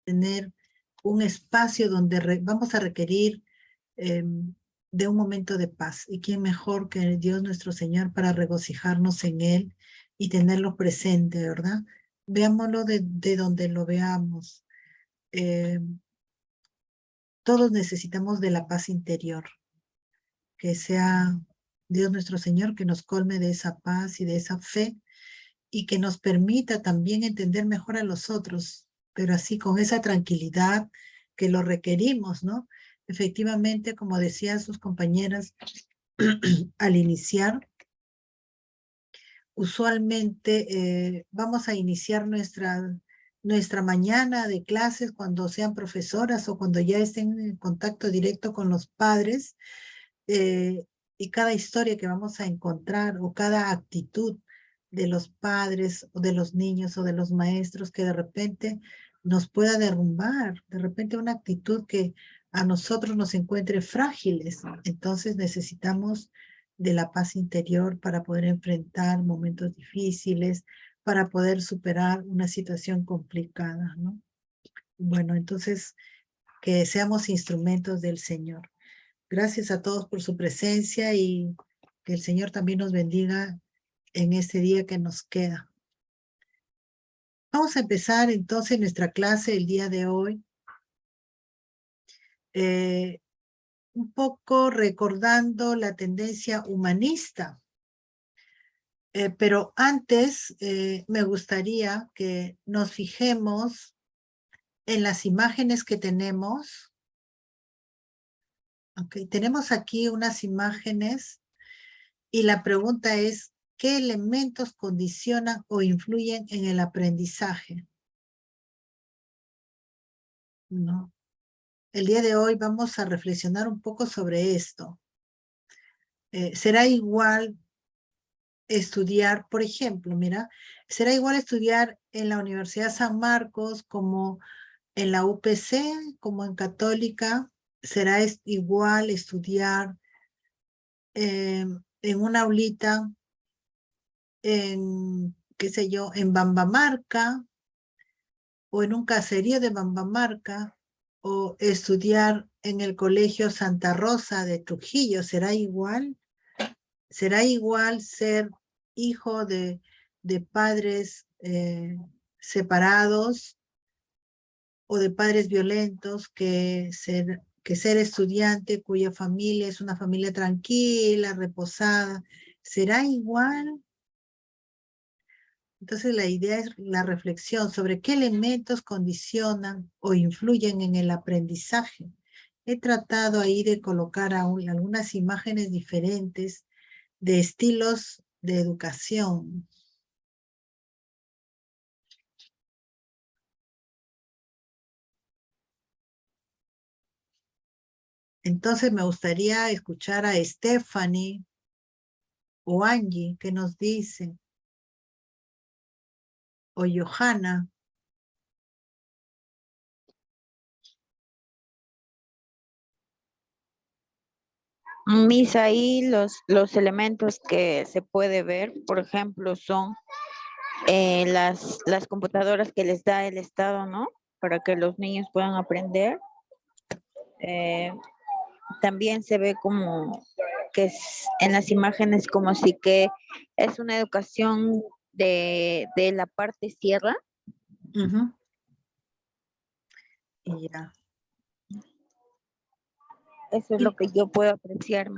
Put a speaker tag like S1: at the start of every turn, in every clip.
S1: tener un espacio donde vamos a requerir de un momento de paz. ¿Y quién mejor que Dios nuestro Señor para regocijarnos en Él y tenerlo presente, verdad? Veámoslo de donde lo veamos. Todos necesitamos de la paz interior. Que sea Dios nuestro Señor que nos colme de esa paz y de esa fe y que nos permita también entender mejor a los otros, pero así con esa tranquilidad que lo requerimos, ¿no? Efectivamente, como decían sus compañeras al iniciar, usualmente vamos a iniciar nuestra mañana de clases cuando sean profesoras o cuando ya estén en contacto directo con los padres, y cada historia que vamos a encontrar o cada actitud de los padres o de los niños o de los maestros que de repente nos pueda derrumbar, de repente una actitud que a nosotros nos encuentre frágiles. Entonces necesitamos de la paz interior para poder enfrentar momentos difíciles, para poder superar una situación complicada, ¿no? Bueno, entonces que seamos instrumentos del Señor. Gracias a todos por su presencia y que el Señor también nos bendiga en este día que nos queda. Vamos a empezar entonces nuestra clase el día de hoy, un poco recordando la tendencia humanista. Pero antes me gustaría que nos fijemos en las imágenes que tenemos. Okay, tenemos aquí unas imágenes y la pregunta es, ¿qué elementos condicionan o influyen en el aprendizaje? ¿No? El día de hoy vamos a reflexionar un poco sobre esto. ¿Será igual estudiar, por ejemplo, mira, será igual estudiar en la Universidad San Marcos como en la UPC, como en Católica? ¿Será igual estudiar en una aulita en, qué sé yo, en Bambamarca o en un caserío de Bambamarca o estudiar en el Colegio Santa Rosa de Trujillo? ¿Será igual? ¿Será igual ser hijo de padres separados o de padres violentos que ser estudiante cuya familia es una familia tranquila, reposada? ¿Será igual? Entonces la idea es la reflexión sobre qué elementos condicionan o influyen en el aprendizaje. He tratado ahí de colocar algunas imágenes diferentes de estilos de educación. Entonces me gustaría escuchar a Stephanie o Angie, ¿qué nos dice? O Johanna.
S2: Mis ahí los elementos que se puede ver, por ejemplo, son las computadoras que les da el Estado, ¿no? Para que los niños puedan aprender. También se ve como que en las imágenes como si que es una educación de la parte sierra.
S1: Ya.
S2: Eso es lo que yo puedo apreciar.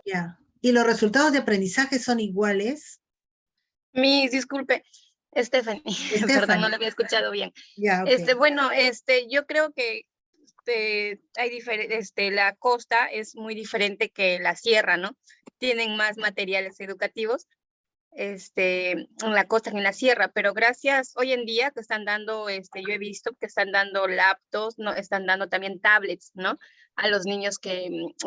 S1: Ya. ¿Y los resultados de aprendizaje son iguales?
S3: Disculpe, Stephanie, perdón, no le había escuchado bien.
S1: Ya, okay.
S3: Bueno, yo creo que hay la costa es muy diferente que la sierra, ¿no? Tienen más materiales educativos, en la costa que en la sierra, pero gracias hoy en día que están dando, yo he visto que están dando laptops, no, están dando también tablets, ¿no? A los niños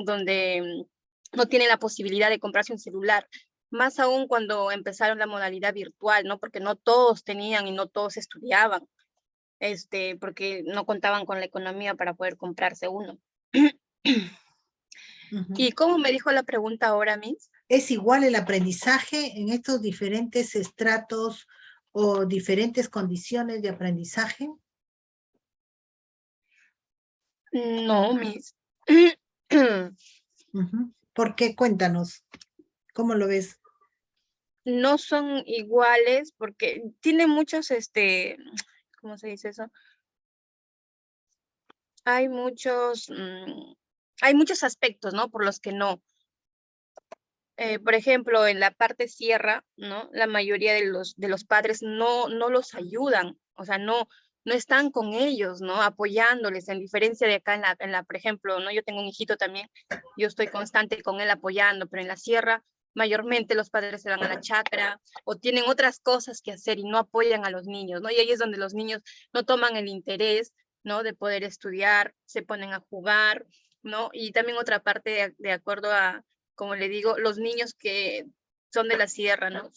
S3: donde no tienen la posibilidad de comprarse un celular. Más aún cuando empezaron la modalidad virtual, ¿no? Porque no todos tenían y no todos estudiaban, porque no contaban con la economía para poder comprarse uno. ¿Y cómo me dijo la pregunta ahora, Miss?
S1: ¿Es igual el aprendizaje en estos diferentes estratos o diferentes condiciones de aprendizaje?
S3: No, mis.
S1: Ujú. ¿Por qué? Cuéntanos. ¿Cómo lo ves?
S3: No son iguales porque tiene muchos, ¿cómo se dice eso? Hay muchos aspectos, ¿no? Por los que no. Por ejemplo, en la parte sierra, ¿no? La mayoría de los padres no los ayudan, o sea, no están con ellos, ¿no? Apoyándoles, en diferencia de acá por ejemplo, ¿no? Yo tengo un hijito también, yo estoy constante con él apoyando, pero en la sierra, mayormente los padres se van a la chacra o tienen otras cosas que hacer y no apoyan a los niños, ¿no? Y ahí es donde los niños no toman el interés, ¿no? De poder estudiar, se ponen a jugar, ¿no? Y también otra parte, de acuerdo a, como le digo, los niños que son de la sierra, ¿no?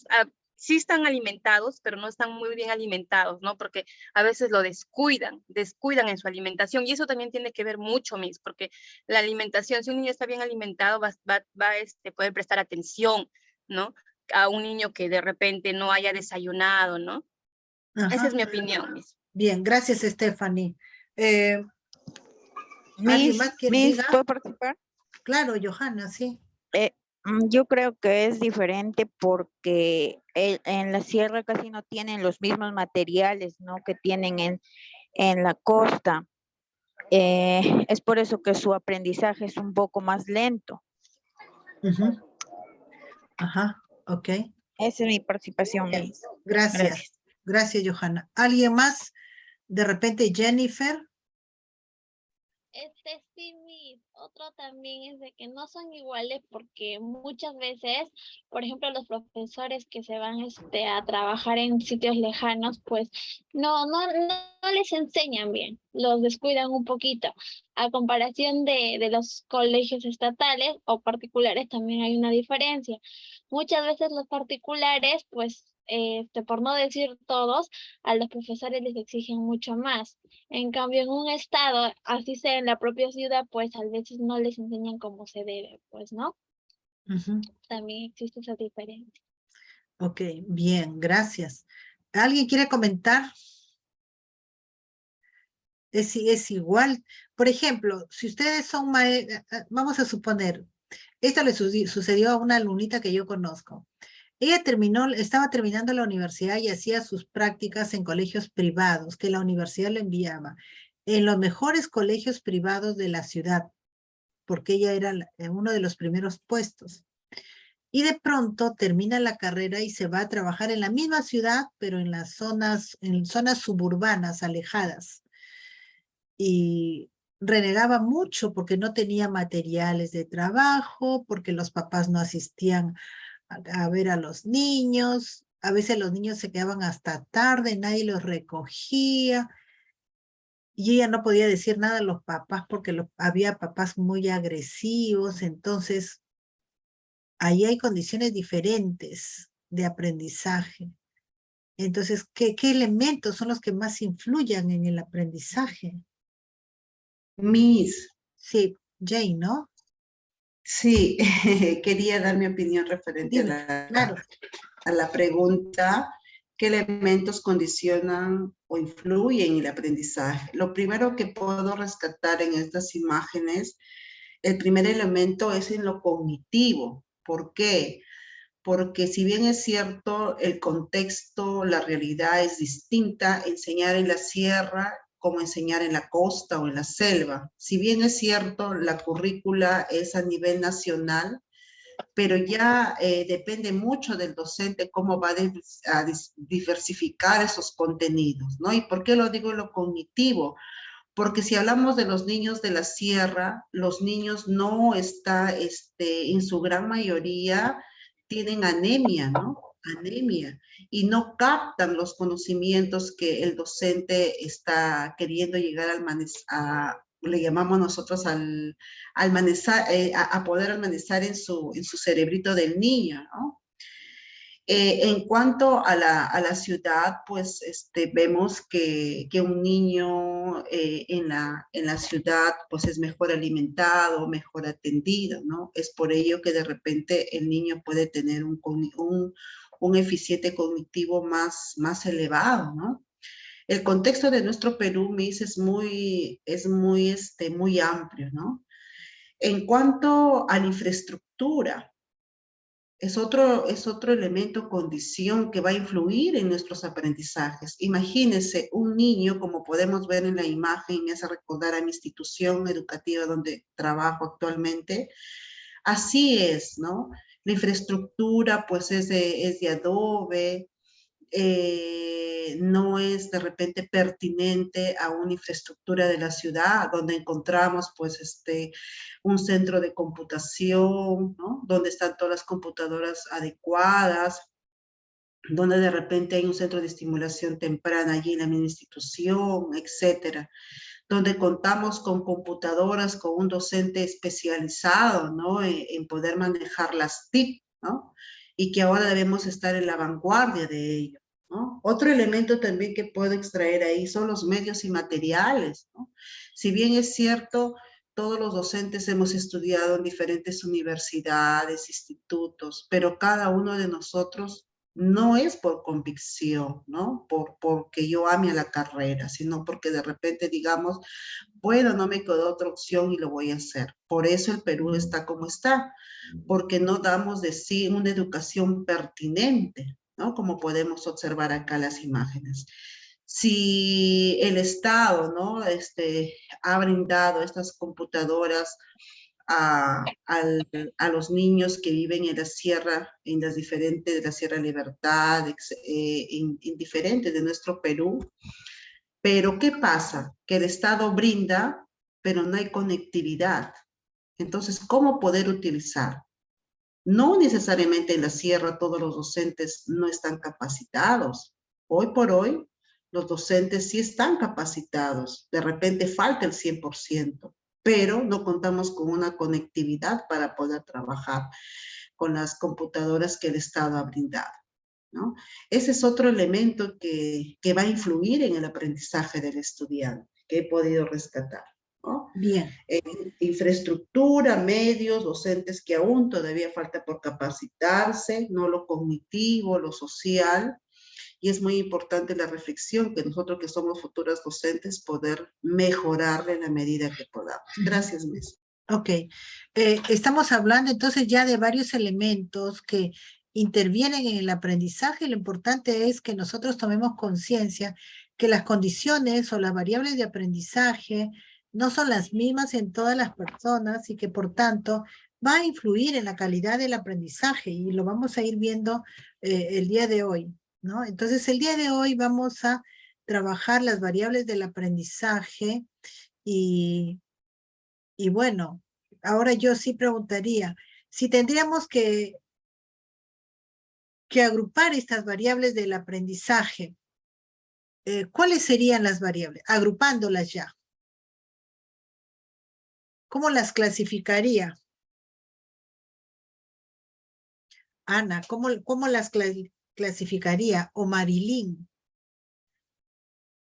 S3: Sí están alimentados, pero no están muy bien alimentados, ¿no? Porque a veces lo descuidan en su alimentación y eso también tiene que ver mucho, porque la alimentación, si un niño está bien alimentado, va a poder prestar atención, ¿no? A un niño que de repente no haya desayunado, ¿no? Esa es
S1: Ajá.
S3: mi opinión, Miss.
S1: Bien, gracias, Stephanie. ¿Alguien más que diga?
S2: ¿Puedo participar?
S1: Claro, Johanna, sí.
S2: Yo creo que es diferente porque en la sierra casi no tienen los mismos materiales, ¿no? Que tienen en la costa. Es por eso que su aprendizaje es un poco más lento.
S1: Ujú. Ajá, ok.
S2: Esa es mi participación,
S1: Bien.
S2: Miss.
S1: Gracias.
S2: Gracias.
S1: Gracias, Johanna. ¿Alguien más? De repente, Jennifer.
S4: Sí, otro también es de que no son iguales porque muchas veces, por ejemplo, los profesores que se van a trabajar en sitios lejanos, pues no les enseñan bien, los descuidan un poquito. A comparación de los colegios estatales o particulares, también hay una diferencia. Muchas veces los particulares, pues, por no decir todos, a los profesores les exigen mucho más. En cambio, en un estado, así sea en la propia ciudad, pues a veces no les enseñan cómo se debe, pues, ¿no?
S1: Ujú.
S4: También existe esa diferencia.
S1: Ok, bien, gracias. ¿Alguien quiere comentar? Es igual. Por ejemplo, si ustedes son vamos a suponer, esto le sucedió a una alumnita que yo conozco. Ella estaba terminando la universidad y hacía sus prácticas en colegios privados que la universidad le enviaba, en los mejores colegios privados de la ciudad, porque ella era en uno de los primeros puestos. Y de pronto termina la carrera y se va a trabajar en la misma ciudad, pero en zonas suburbanas, alejadas. Y renegaba mucho porque no tenía materiales de trabajo, porque los papás no asistían a ver a los niños. A veces los niños se quedaban hasta tarde, nadie los recogía. Y ella no podía decir nada a los papás porque había papás muy agresivos. Entonces, ahí hay condiciones diferentes de aprendizaje. Entonces, ¿qué elementos son los que más influyen en el aprendizaje?
S5: Miss,
S1: Sí, Jane, ¿no?
S5: sí, quería dar mi opinión referente
S1: Dime, claro.
S5: a la pregunta, ¿qué elementos condicionan o influyen en el aprendizaje? Lo primero que puedo rescatar en estas imágenes, el primer elemento es en lo cognitivo. ¿Por qué? Porque si bien es cierto, el contexto, la realidad es distinta, enseñar en la sierra como enseñar en la costa o en la selva. Si bien es cierto, la currícula es a nivel nacional, pero ya depende mucho del docente cómo va a diversificar esos contenidos, ¿no? ¿Y por qué lo digo en lo cognitivo? Porque si hablamos de los niños de la sierra, los niños no está, en su gran mayoría, tienen anemia, ¿no? Anemia. Y no captan los conocimientos que el docente está queriendo llegar le llamamos nosotros a poder almacenar en su cerebrito del niño, ¿no? En cuanto a la ciudad, pues vemos que un niño en la ciudad pues es mejor alimentado, mejor atendido, ¿no? Es por ello que de repente el niño puede tener un eficiente cognitivo más elevado, ¿no? El contexto de nuestro Perú, Miss, muy amplio, ¿no? En cuanto a la infraestructura, es otro elemento, condición que va a influir en nuestros aprendizajes. Imagínense, un niño, como podemos ver en la imagen, me hace recordar a mi institución educativa donde trabajo actualmente. Así es, ¿no? La infraestructura, pues, es de adobe, no es de repente pertinente a una infraestructura de la ciudad, donde encontramos pues un centro de computación, ¿no? Donde están todas las computadoras adecuadas, donde de repente hay un centro de estimulación temprana allí en la misma institución, etcétera, donde contamos con computadoras, con un docente especializado, ¿no? En poder manejar las TIC, ¿no? Y que ahora debemos estar en la vanguardia de ello, ¿no? Otro elemento también que puedo extraer ahí son los medios y materiales, ¿no? Si bien es cierto, todos los docentes hemos estudiado en diferentes universidades, institutos, pero cada uno de nosotros no es por convicción, ¿no? Porque yo ame a la carrera, sino porque de repente digamos, bueno, no me quedó otra opción y lo voy a hacer. Por eso el Perú está como está, porque no damos de sí una educación pertinente, ¿no? Como podemos observar acá las imágenes. Si el Estado, ¿no? Ha brindado estas computadoras a los niños que viven en la sierra, en las diferentes, de la Sierra Libertad, en diferentes de nuestro Perú. Pero ¿qué pasa? Que el Estado brinda, pero no hay conectividad. Entonces, ¿cómo poder utilizar? No necesariamente en la sierra todos los docentes no están capacitados. Hoy por hoy, los docentes sí están capacitados. De repente falta el 100%, pero no contamos con una conectividad para poder trabajar con las computadoras que el Estado ha brindado, ¿no? Ese es otro elemento que va a influir en el aprendizaje del estudiante, que he podido rescatar, ¿no?
S1: Bien.
S5: Infraestructura, medios, docentes que aún todavía falta por capacitarse, no lo cognitivo, lo social, y es muy importante la reflexión que nosotros que somos futuras docentes poder mejorar en la medida que podamos. Gracias, Miss.
S1: Ok. Estamos hablando entonces ya de varios elementos que intervienen en el aprendizaje. Lo importante es que nosotros tomemos conciencia que las condiciones o las variables de aprendizaje no son las mismas en todas las personas y que por tanto va a influir en la calidad del aprendizaje y lo vamos a ir viendo el día de hoy, ¿no? Entonces el día de hoy vamos a trabajar las variables del aprendizaje y bueno, ahora yo sí preguntaría, si tendríamos que agrupar estas variables del aprendizaje, ¿cuáles serían las variables? Agrupándolas ya. ¿Cómo las clasificaría? Ana, ¿cómo las clasificaría? O Marilyn,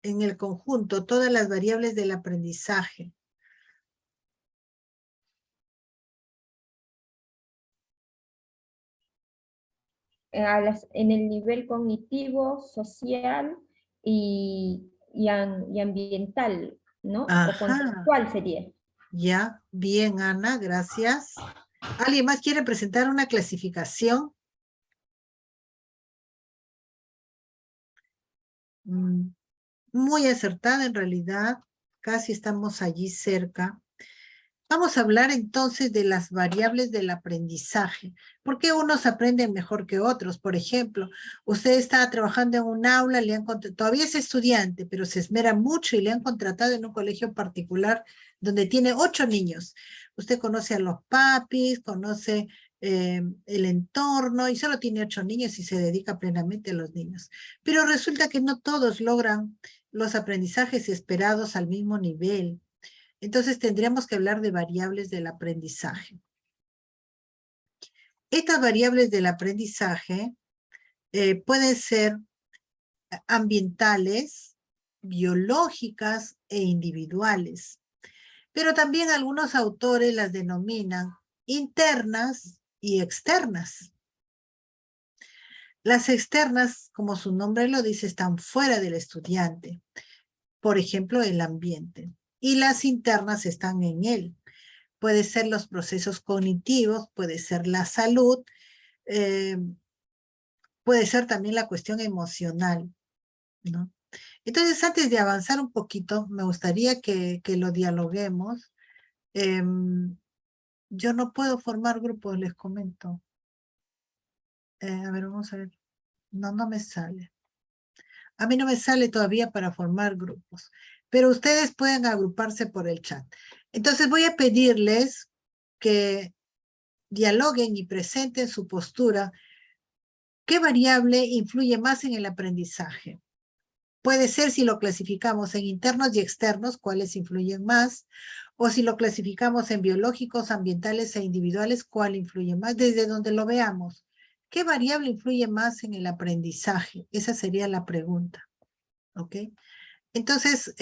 S1: en el conjunto, todas las variables del aprendizaje.
S6: En el nivel cognitivo, social y ambiental, ¿no?
S1: Ajá.
S6: O contextual sería.
S1: Ya, bien, Ana, gracias. ¿Alguien más quiere presentar una clasificación? Muy acertada en realidad, casi estamos allí cerca. Vamos a hablar entonces de las variables del aprendizaje. ¿Por qué unos aprenden mejor que otros? Por ejemplo, usted está trabajando en un aula, todavía es estudiante, pero se esmera mucho y le han contratado en un colegio particular donde tiene 8 niños. Usted conoce a los papis, conoce el entorno y solo tiene 8 niños y se dedica plenamente a los niños. Pero resulta que no todos logran los aprendizajes esperados al mismo nivel. Entonces tendríamos que hablar de variables del aprendizaje. Estas variables del aprendizaje pueden ser ambientales, biológicas e individuales. Pero también algunos autores las denominan internas y externas. Las externas, como su nombre lo dice, están fuera del estudiante. Por ejemplo, el ambiente. Y las internas están en él. Puede ser los procesos cognitivos, puede ser la salud, puede ser también la cuestión emocional, ¿no? Entonces, antes de avanzar un poquito, me gustaría que lo dialoguemos. Yo no puedo formar grupos, les comento. A ver, vamos a ver. No, no me sale. A mí no me sale todavía para formar grupos, pero ustedes pueden agruparse por el chat. Entonces voy a pedirles que dialoguen y presenten su postura. ¿Qué variable influye más en el aprendizaje? Puede ser si lo clasificamos en internos y externos, cuáles influyen más, o si lo clasificamos en biológicos, ambientales e individuales, cuál influye más, desde donde lo veamos. ¿Qué variable influye más en el aprendizaje? Esa sería la pregunta. ¿Ok? Entonces,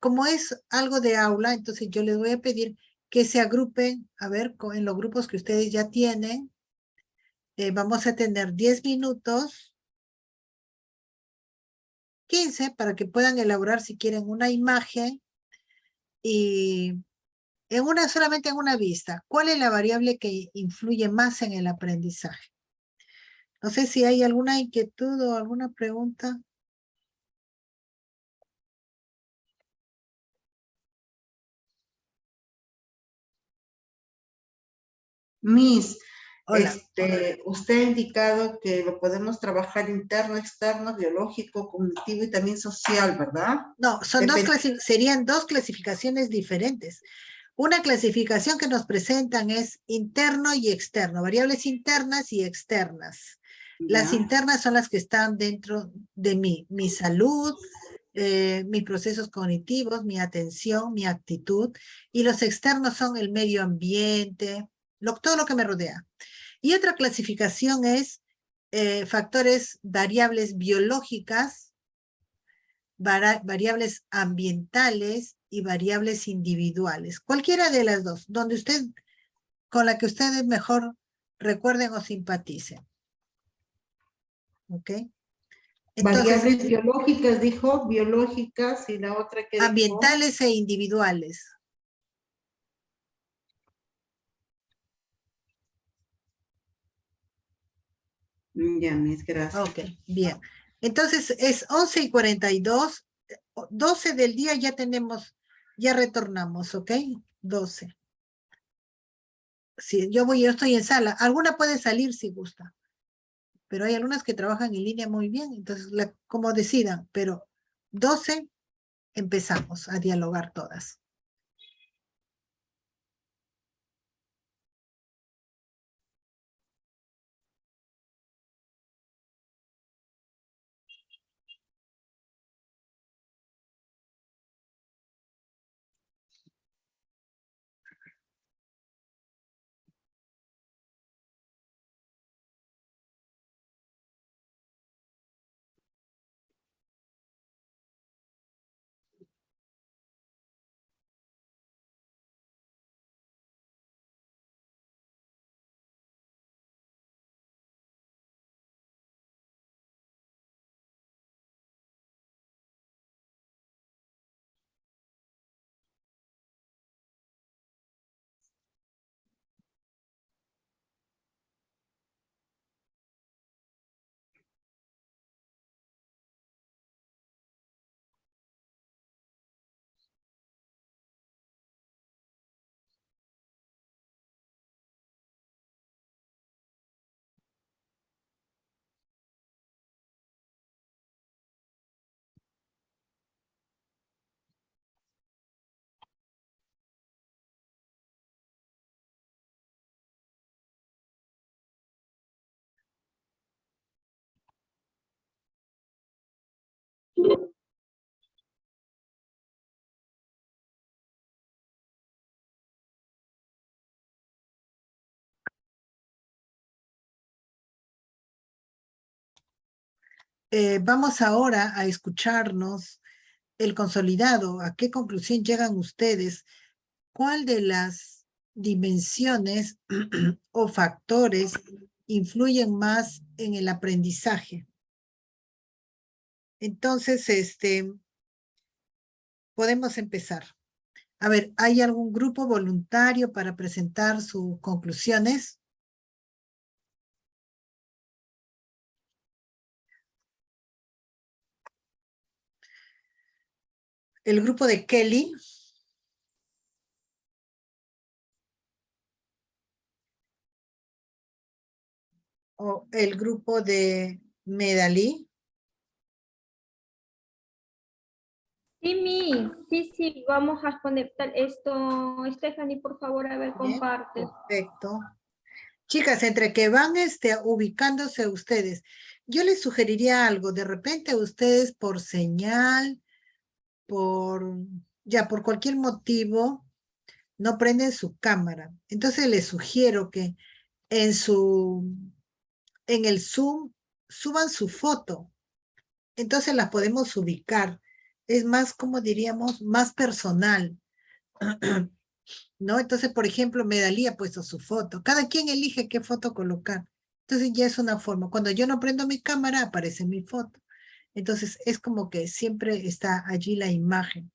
S1: como es algo de aula, entonces yo les voy a pedir que se agrupen, a ver, en los grupos que ustedes ya tienen. Vamos a tener 10 minutos, 15, para que puedan elaborar si quieren una imagen y solamente en una vista. ¿Cuál es la variable que influye más en el aprendizaje? No sé si hay alguna inquietud o alguna pregunta.
S5: Miss,
S1: Hola.
S5: usted ha indicado que lo podemos trabajar interno, externo, biológico, cognitivo y también social, ¿verdad?
S1: No, serían dos clasificaciones diferentes. Una clasificación que nos presentan es interno y externo, variables internas y externas. Las
S5: Ya.
S1: internas son las que están dentro de mí, mi salud, mis procesos cognitivos, mi atención, mi actitud, y los externos son el medio ambiente, todo lo que me rodea. Y otra clasificación es factores, variables biológicas, variables ambientales y variables individuales. Cualquiera de las dos, con la que ustedes mejor recuerden o simpaticen. ¿Ok? Entonces,
S5: Variables biológicas, dijo, biológicas, y la otra que dijo.
S1: ambientales e individuales.
S5: Ya, Miss, gracias.
S1: Ok, bien. Entonces, es 11:42, 12 del día ya retornamos, ¿ok? 12. Sí, yo estoy en sala. Alguna puede salir si gusta, pero hay algunas que trabajan en línea muy bien, entonces como decidan, pero 12 empezamos a dialogar todas. Vamos ahora a escucharnos el consolidado. ¿A qué conclusión llegan ustedes? ¿Cuál de las dimensiones o factores influyen más en el aprendizaje. Entonces, podemos empezar. A ver, ¿hay algún grupo voluntario para presentar sus conclusiones? El grupo de Kelly. O el grupo de Medalí.
S6: Sí, sí, vamos a conectar esto. Stephanie, por favor, a ver,
S1: Bien,
S6: comparte.
S1: perfecto. Chicas, entre que van ubicándose ustedes, yo les sugeriría algo. De repente ustedes por señal, por cualquier motivo, no prenden su cámara. Entonces les sugiero que en el Zoom suban su foto. Entonces las podemos ubicar. Es más, como diríamos, más personal. ¿No? Entonces, por ejemplo, Medalí ha puesto su foto. Cada quien elige qué foto colocar. Entonces ya es una forma. Cuando yo no prendo mi cámara, aparece mi foto. Entonces es como que siempre está allí la imagen.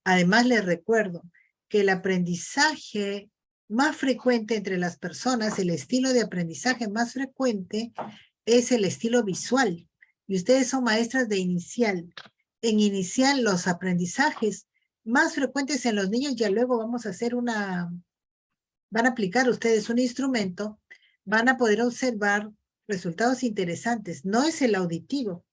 S1: Además, les recuerdo que el aprendizaje más frecuente entre las personas, el estilo de aprendizaje más frecuente es el estilo visual. Y ustedes son maestras de inicial. En inicial, los aprendizajes más frecuentes en los niños, ya luego vamos a hacer van a aplicar ustedes un instrumento, van a poder observar resultados interesantes. No es el auditivo.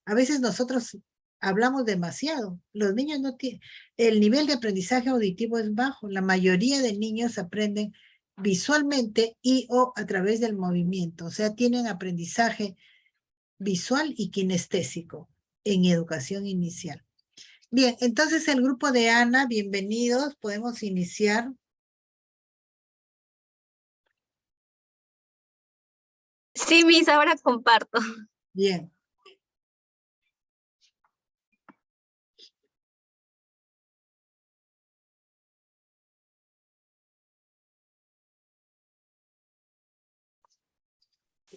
S1: A veces nosotros hablamos demasiado. Los niños no tienen, el nivel de aprendizaje auditivo es bajo. La mayoría de niños aprenden visualmente y o a través del movimiento. O sea, tienen aprendizaje visual y kinestésico en educación inicial. Bien, entonces el grupo de Ana, bienvenidos. Podemos iniciar.
S3: Sí, Miss, ahora comparto.
S1: Bien.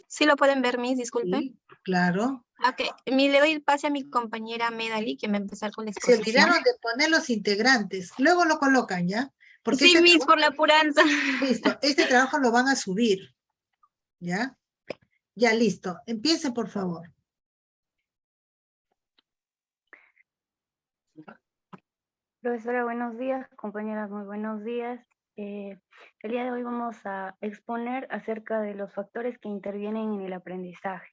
S3: Sí lo pueden ver, Miss, disculpen.
S1: Sí, claro.
S3: Ok, le doy el pase a mi compañera Medalí, que va a empezar con la
S1: Se
S3: exposición.
S1: olvidaron de poner los integrantes. Luego lo colocan, ¿ya? Porque
S3: Sí, Miss, por la apuranza.
S1: listo, este trabajo lo van a subir, ¿ya? Ya, listo. Empiece, por favor.
S7: Profesora, buenos días. Compañeras, muy buenos días. El día de hoy vamos a exponer acerca de los factores que intervienen en el aprendizaje,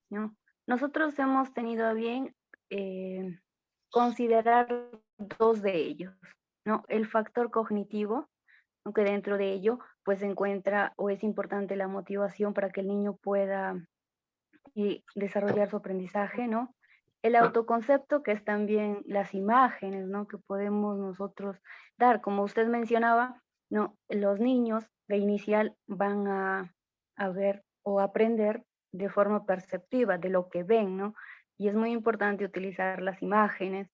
S7: ¿no? Nosotros hemos tenido a bien considerar dos de ellos, ¿no? El factor cognitivo, aunque dentro de ello pues se encuentra o es importante la motivación para que el niño pueda desarrollar su aprendizaje, ¿no? El autoconcepto, que es también las imágenes, ¿no? Que podemos nosotros dar. Como usted mencionaba, ¿no? Los niños de inicial van a ver o aprender de forma perceptiva de lo que ven, ¿no? Y es muy importante utilizar las imágenes.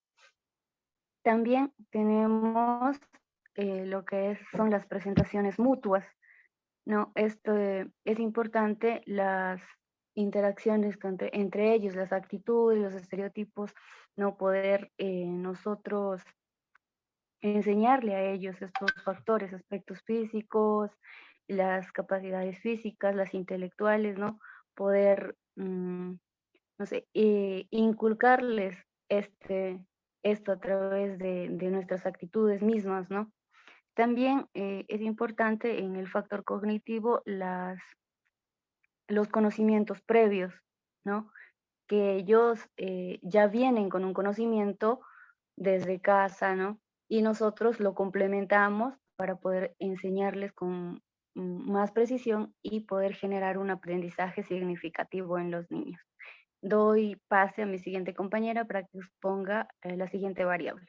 S7: También tenemos lo que son las presentaciones mutuas, ¿no? Esto es importante, las interacciones entre ellos, las actitudes, los estereotipos, no poder nosotros enseñarle a ellos estos factores, aspectos físicos, las capacidades físicas, las intelectuales, ¿no? Poder, no sé, inculcarles esto a través de nuestras actitudes mismas, ¿no? También es importante en el factor cognitivo los conocimientos previos, ¿no? Que ellos ya vienen con un conocimiento desde casa, ¿no? Y nosotros lo complementamos para poder enseñarles con más precisión y poder generar un aprendizaje significativo en los niños. Doy pase a mi siguiente compañera para que exponga la siguiente variable.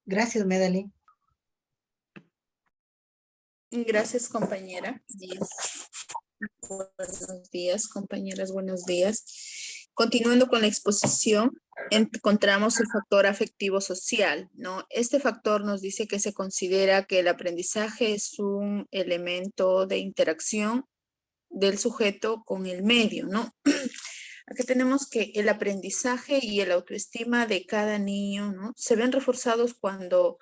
S1: Gracias, Medalí.
S8: Gracias, compañera. Buenos días, compañeras, buenos días. Continuando con la exposición, encontramos el factor afectivo social, ¿no? Este factor nos dice que se considera que el aprendizaje es un elemento de interacción del sujeto con el medio, ¿no? Aquí tenemos que el aprendizaje y el autoestima de cada niño, ¿no? Se ven reforzados cuando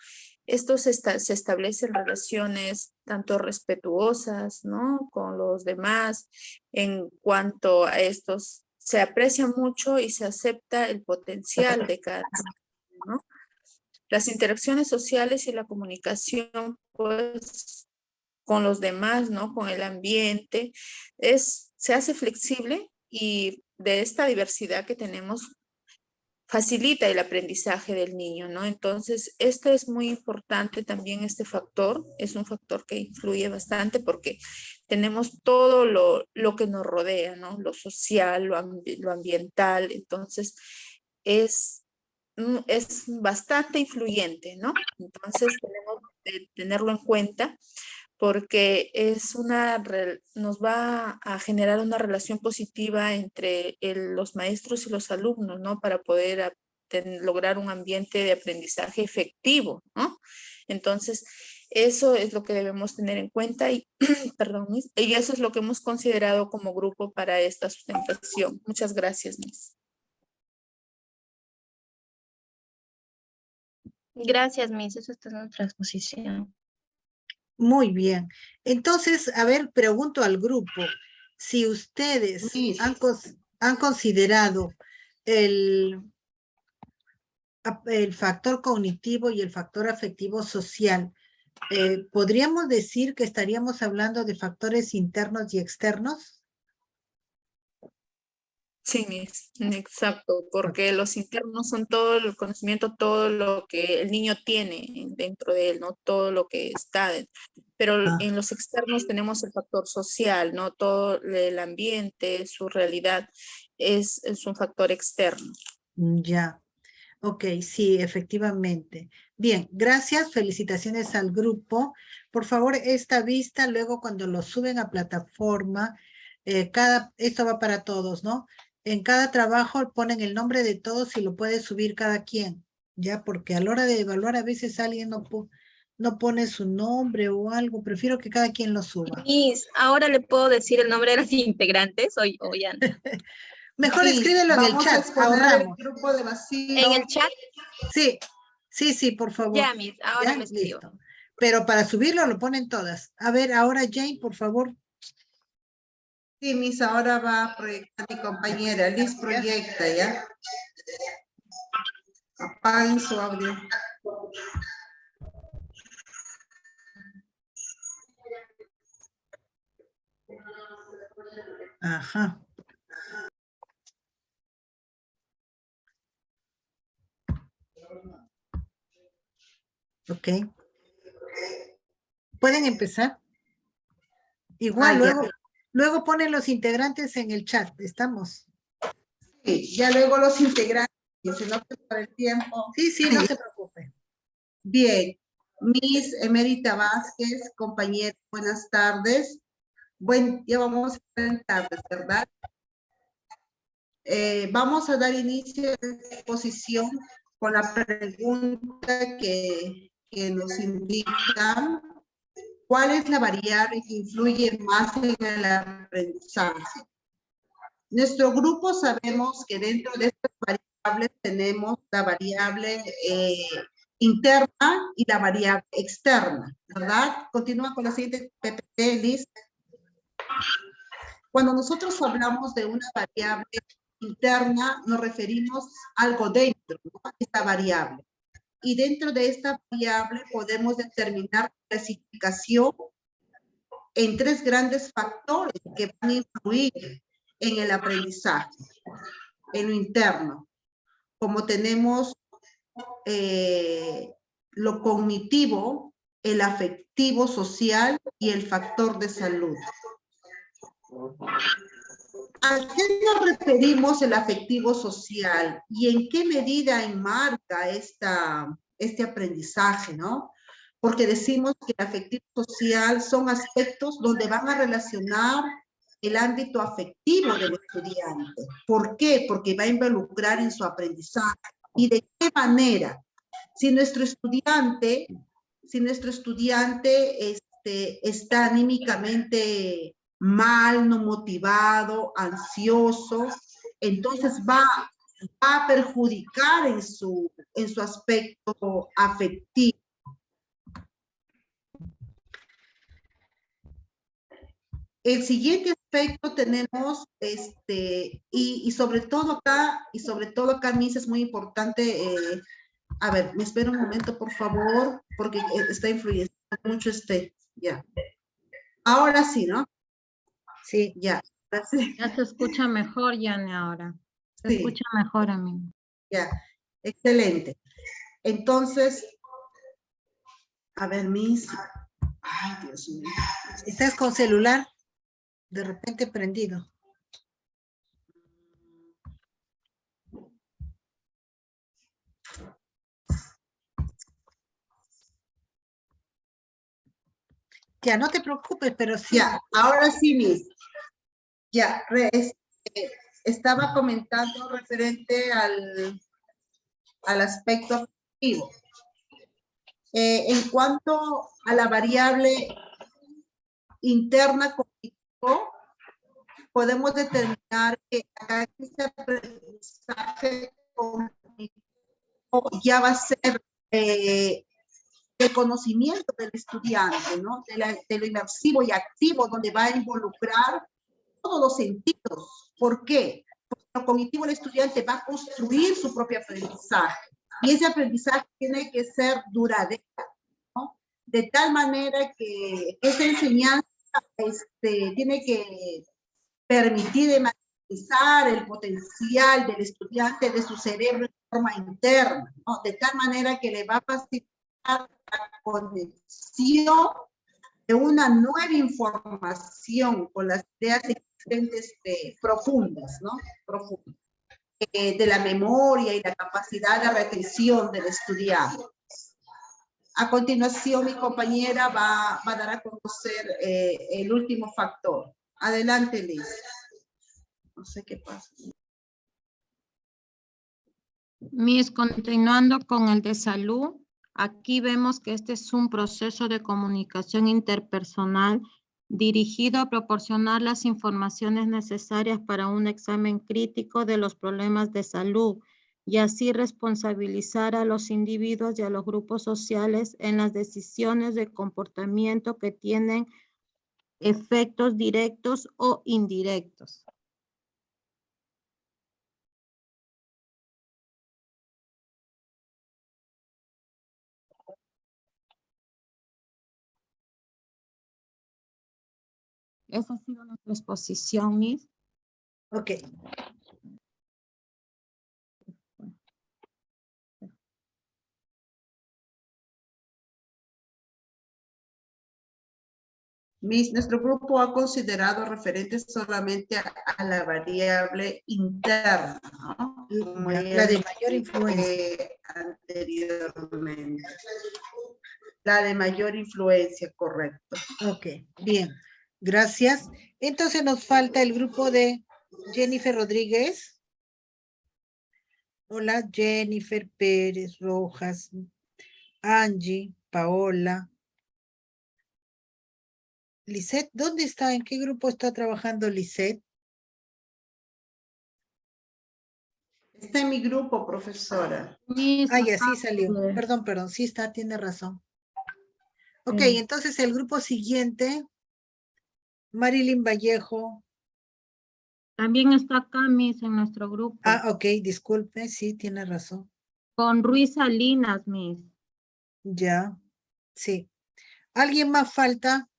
S8: estos se establecen relaciones tanto respetuosas, ¿no? Con los demás. En cuanto a estos, se aprecia mucho y se acepta el potencial de cada niño, ¿no? Las interacciones sociales y la comunicación, pues, con los demás, ¿no? Con el ambiente, se hace flexible y de esta diversidad que tenemos facilita el aprendizaje del niño, ¿no? Entonces, esto es muy importante también, este factor, es un factor que influye bastante porque tenemos todo lo que nos rodea, ¿no? Lo social, lo ambiental, entonces es bastante influyente, ¿no? Entonces, tenemos que tenerlo en cuenta porque nos va a generar una relación positiva entre los maestros y los alumnos, ¿no? Para poder lograr un ambiente de aprendizaje efectivo, ¿no? Entonces, eso es lo que debemos tener en cuenta y, perdón, Miss, y eso es lo que hemos considerado como grupo para esta sustentación. Muchas gracias, Miss.
S3: Gracias, Miss. Eso está en nuestra exposición.
S1: Muy bien. Entonces, a ver, pregunto al grupo, si ustedes
S5: Miss.
S1: han considerado el factor cognitivo y el factor afectivo social, ¿podríamos decir que estaríamos hablando de factores internos y externos?
S8: Sí, Miss, exacto, porque los internos son todo el conocimiento, todo lo que el niño tiene dentro de él, ¿no? Todo lo que está dentro. Pero en los externos tenemos el factor social, ¿no? Todo el ambiente, su realidad es un factor externo.
S1: Ya, ok, sí, efectivamente. Bien, gracias, felicitaciones al grupo. Por favor, esta vista, luego cuando lo suben a plataforma, esto va para todos, ¿no? En cada trabajo ponen el nombre de todos y lo puede subir cada quien, ya, porque a la hora de evaluar a veces alguien no pone su nombre o algo, prefiero que cada quien lo suba.
S3: Miss, ¿ahora le puedo decir el nombre de los integrantes o ya no?
S1: Mejor
S5: Miss,
S1: escríbelo en el
S5: vamos a
S1: chat,
S5: exponer
S1: ahorramos.
S5: el grupo de vacío.
S3: ¿En el chat?
S1: Sí, por favor.
S3: Ya, Miss, ahora
S1: Ya,
S3: lo escribo.
S1: listo. Pero para subirlo lo ponen todas. A ver, ahora Jane, por favor.
S5: Sí, Miss, ahora va a proyectar mi compañera. Liz proyecta, ¿ya? Apaguen su audio.
S1: Ajá. Ok. ¿Pueden empezar? Igual, luego ponen los integrantes en el chat. ¿Estamos?
S5: Sí, ya luego los integrantes, si no por el tiempo.
S1: Sí, no se preocupe.
S5: Bien. Miss Emerita Vázquez, compañera, buenas tardes. Ya vamos a estar tardes, ¿verdad? Vamos a dar inicio a esta exposición con la pregunta que nos indica ¿cuál es la variable que influye más en el aprendizaje? Nuestro grupo sabemos que dentro de estas variables tenemos la variable interna y la variable externa, ¿verdad? Continúa con la siguiente PPT, Liz. Cuando nosotros hablamos de una variable interna, nos referimos a algo dentro, ¿no? Esta variable. Y dentro de esta variable podemos determinar clasificación en tres grandes factores que van a influir en el aprendizaje, en lo interno. Como tenemos lo cognitivo, el afectivo social y el factor de salud. ¿A qué nos referimos el afectivo social y en qué medida enmarca este aprendizaje, ¿no? Porque decimos que el afectivo social son aspectos donde van a relacionar el ámbito afectivo del estudiante. ¿Por qué? Porque va a involucrar en su aprendizaje. ¿Y de qué manera? Si nuestro estudiante está anímicamente mal, no motivado, ansioso, entonces va a perjudicar en su aspecto afectivo. El siguiente aspecto tenemos, y sobre todo acá, Miss, es muy importante, a ver, me espera un momento, por favor, porque está influyendo mucho ya. Ahora sí, ¿no?
S1: Sí.
S5: Ya. Sí.
S9: Ya se escucha mejor, Yane, ahora. Se
S5: Sí.
S9: escucha mejor a mí.
S5: Ya, excelente. Entonces, a ver, Miss. Ay, Dios mío.
S1: ¿Estás con celular? De repente prendido. Ya, no te preocupes, pero sí.
S5: Ya, ahora sí, Miss. Ya, estaba comentando referente al aspecto afectivo. En cuanto a la variable interna cognitivo, podemos determinar que acá este aprendizaje cognitivo ya va a ser el conocimiento del estudiante, ¿no? De lo inmersivo y activo, donde va a involucrar todos los sentidos. ¿Por qué? Porque lo cognitivo del estudiante va a construir su propio aprendizaje. Y ese aprendizaje tiene que ser duradero, ¿no? De tal manera que esa enseñanza tiene que permitir maximizar el potencial del estudiante, de su cerebro de forma interna, ¿no? De tal manera que le va a facilitar la conexión de una nueva información con las ideas existentes profundas, ¿no? Profundas. De la memoria y la capacidad de retención del estudiante. A continuación, mi compañera va a dar a conocer el último factor. Adelante, Liz. No sé qué pasa.
S9: Miss, continuando con el de salud, aquí vemos que este es un proceso de comunicación interpersonal dirigido a proporcionar las informaciones necesarias para un examen crítico de los problemas de salud y así responsabilizar a los individuos y a los grupos sociales en las decisiones de comportamiento que tienen efectos directos o indirectos. Esa ha sido nuestra exposición, Miss.
S1: Ok.
S5: Miss, nuestro grupo ha considerado referentes solamente a la variable interna, ¿no? Como
S1: La de mayor influencia.
S5: Anteriormente. La de mayor influencia, correcto.
S1: Ok, bien. Gracias. Entonces nos falta el grupo de Jennifer Rodríguez. Hola, Jennifer Pérez Rojas, Angie, Paola. Lisette, ¿dónde está? ¿En qué grupo está trabajando Lisette?
S5: Está en mi grupo, profesora.
S1: Ah, ya sí salió. Perdón, sí está, tiene razón. Ok, entonces el grupo siguiente, Marilyn Vallejo.
S9: También está acá, Miss, en nuestro grupo.
S1: Ah, ok, disculpe, sí, tiene razón.
S9: Con Ruiz Salinas, Miss.
S1: Ya, sí. ¿Alguien más falta?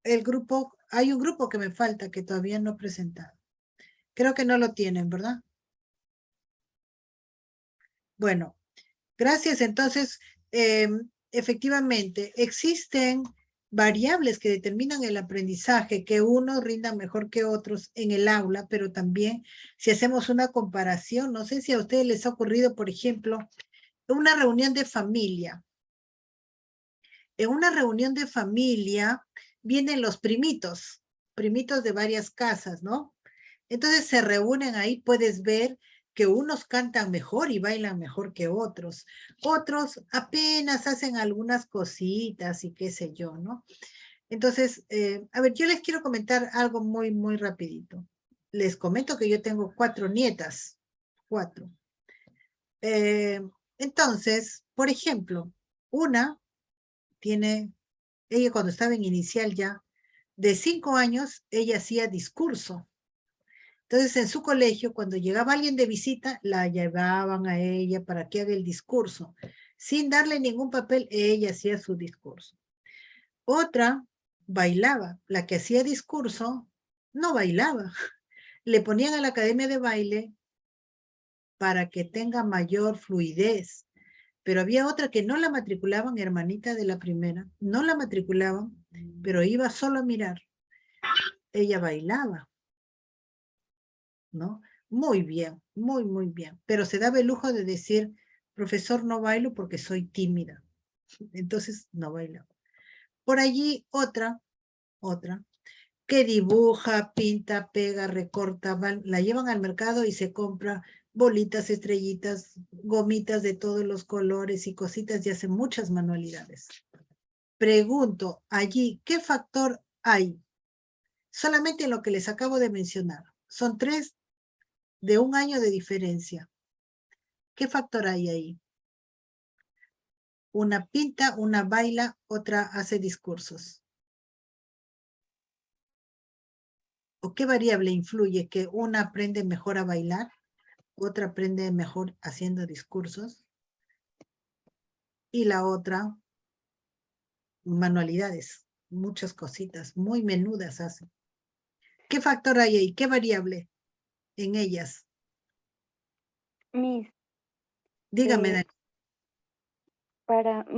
S1: El grupo, hay un grupo que me falta que todavía no he presentado. Creo que no lo tienen, ¿verdad? Bueno, gracias. Entonces, efectivamente, existen variables que determinan el aprendizaje, que unos rindan mejor que otros en el aula, pero también si hacemos una comparación, no sé si a ustedes les ha ocurrido, por ejemplo, una reunión de familia. En una reunión de familia vienen los primitos, primitos de varias casas, ¿no? Entonces se reúnen ahí, puedes ver que unos cantan mejor y bailan mejor que otros. Otros apenas hacen algunas cositas y qué sé yo, ¿no? Entonces, a ver, yo les quiero comentar algo muy, muy rapidito. Les comento que yo tengo 4 nietas, 4. Entonces, por ejemplo, una tiene, ella cuando estaba en inicial ya, de 5 años, ella hacía discurso. Entonces, en su colegio, cuando llegaba alguien de visita, la llevaban a ella para que haga el discurso. Sin darle ningún papel, ella hacía su discurso. Otra bailaba. La que hacía discurso no bailaba. Le ponían a la academia de baile para que tenga mayor fluidez. Pero había otra que no la matriculaban, hermanita de la primera, no la matriculaban, pero iba solo a mirar. Ella bailaba, ¿no? Muy bien, muy, muy bien. Pero se daba el lujo de decir, profesor, no bailo porque soy tímida. Entonces, no bailaba. Por allí, otra, que dibuja, pinta, pega, recorta, la llevan al mercado y se compra bolitas, estrellitas, gomitas de todos los colores y cositas y hace muchas manualidades. Pregunto, allí, ¿qué factor hay? Solamente en lo que les acabo de mencionar. Son 3 de 1 año de diferencia. ¿Qué factor hay ahí? Una pinta, una baila, otra hace discursos. ¿O qué variable influye que una aprende mejor a bailar, otra aprende mejor haciendo discursos y la otra manualidades, muchas cositas, muy menudas hacen? ¿Qué factor hay ahí? ¿Qué variable en ellas?
S7: Miss,
S1: Dígame, Dani.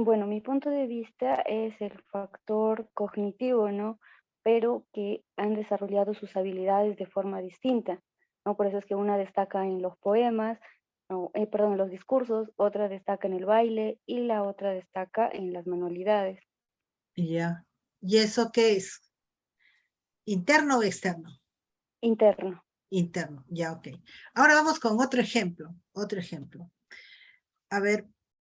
S7: bueno, mi punto de vista es el factor cognitivo, ¿no? Pero que han desarrollado sus habilidades de forma distinta, ¿no? Por eso es que una destaca en los poemas, no, perdón, en los discursos, otra destaca en el baile y la otra destaca en las manualidades.
S1: Ya. ¿Y eso qué es? ¿Interno o externo?
S7: Interno.
S1: Interno, ya, ok. Ahora vamos con otro ejemplo, A ver,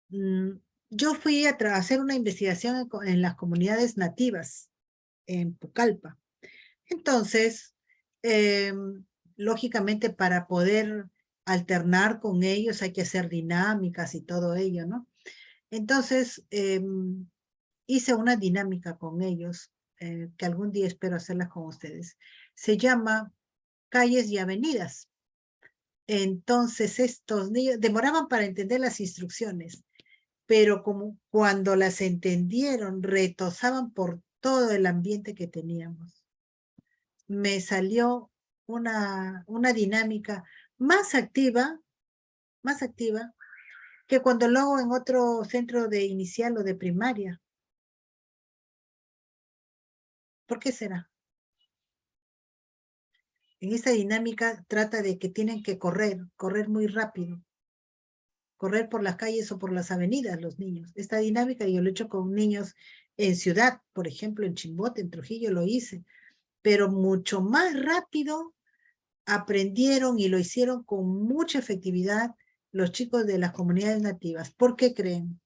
S1: yo fui a hacer una investigación en las comunidades nativas en Pucallpa. Entonces, lógicamente para poder alternar con ellos hay que hacer dinámicas y todo ello, ¿no? Entonces, hice una dinámica con ellos, que algún día espero hacerla con ustedes. Se llama Calles y Avenidas. Entonces, estos niños demoraban para entender las instrucciones, pero como cuando las entendieron, retozaban por todo el ambiente que teníamos. Me salió una dinámica más activa que cuando lo hago en otro centro de inicial o de primaria. ¿Por qué será? En esta dinámica trata de que tienen que correr muy rápido, correr por las calles o por las avenidas los niños. Esta dinámica yo lo he hecho con niños en ciudad, por ejemplo, en Chimbote, en Trujillo lo hice, pero mucho más rápido aprendieron y lo hicieron con mucha efectividad los chicos de las comunidades nativas. ¿Por qué creen?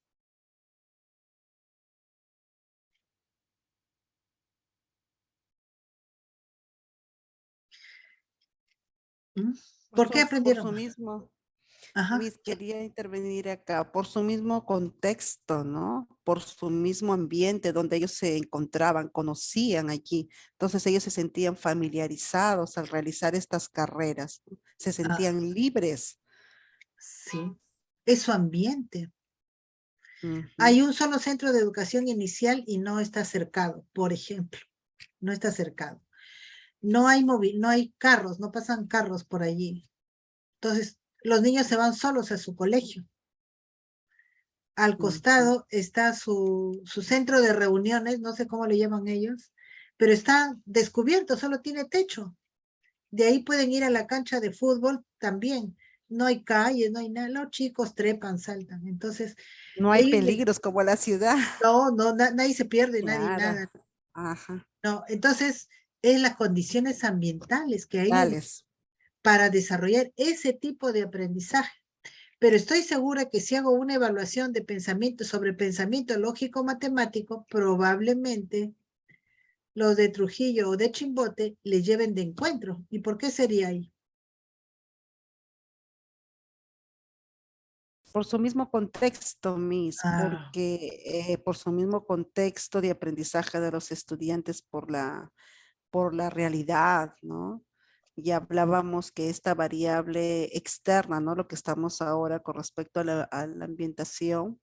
S1: ¿Por qué aprendieron?
S10: Por su mismo,
S1: Ajá.
S10: Miss, quería intervenir acá, por su mismo contexto, ¿no? Por su mismo ambiente donde ellos se encontraban, conocían allí. Entonces ellos se sentían familiarizados al realizar estas carreras, ¿no? Se sentían libres.
S1: Sí, es su ambiente.
S10: Ujú.
S1: Hay un solo centro de educación inicial y no está cercado, por ejemplo. No está cercado. No hay no hay carros, no pasan carros por allí. Entonces, los niños se van solos a su colegio. Al costado está su centro de reuniones, no sé cómo le llaman ellos, pero está descubierto, solo tiene techo. De ahí pueden ir a la cancha de fútbol también. No hay calles, no hay nada. Los chicos trepan, saltan. Entonces,
S10: No hay peligros como la ciudad.
S1: no, nadie se pierde, nadie
S10: Claro.
S1: nada.
S10: Ajá.
S1: No, entonces, es las condiciones ambientales que hay
S10: Tales.
S1: para desarrollar ese tipo de aprendizaje. Pero estoy segura que si hago una evaluación de pensamiento sobre pensamiento lógico-matemático, probablemente los de Trujillo o de Chimbote le lleven de encuentro. ¿Y por qué sería ahí?
S10: Por su mismo contexto, Miss,
S1: Ah,
S10: porque por su mismo contexto de aprendizaje de los estudiantes por la realidad, ¿no? Y hablábamos que esta variable externa, ¿no? Lo que estamos ahora con respecto a la ambientación,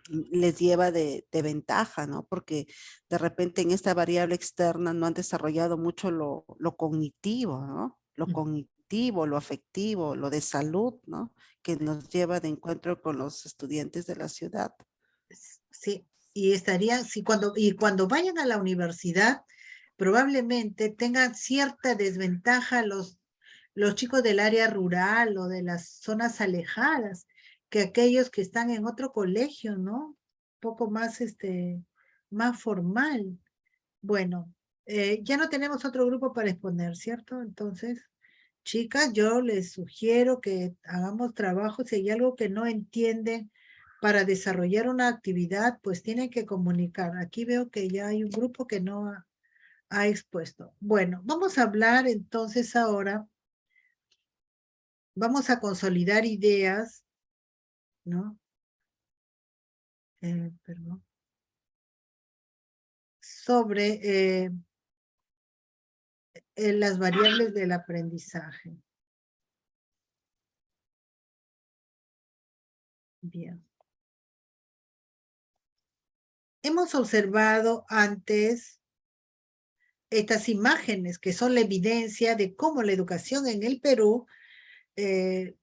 S10: les lleva de ventaja, ¿no? Porque de repente en esta variable externa no han desarrollado mucho lo cognitivo, ¿no? Lo cognitivo, lo afectivo, lo de salud, ¿no? Que nos lleva de encuentro con los estudiantes de la ciudad.
S1: sí, y estaría, sí, cuando vayan a la universidad, probablemente tengan cierta desventaja los chicos del área rural o de las zonas alejadas, que aquellos que están en otro colegio, ¿no? Un poco más, más formal. Bueno, ya no tenemos otro grupo para exponer, ¿cierto? Entonces, chicas, yo les sugiero que hagamos trabajo. Si hay algo que no entienden para desarrollar una actividad, pues tienen que comunicar. Aquí veo que ya hay un grupo que no ha expuesto. Bueno, vamos a hablar entonces ahora, vamos a consolidar ideas, ¿no? Perdón. Sobre las variables del aprendizaje. Bien. Hemos observado antes estas imágenes que son la evidencia de cómo la educación en el Perú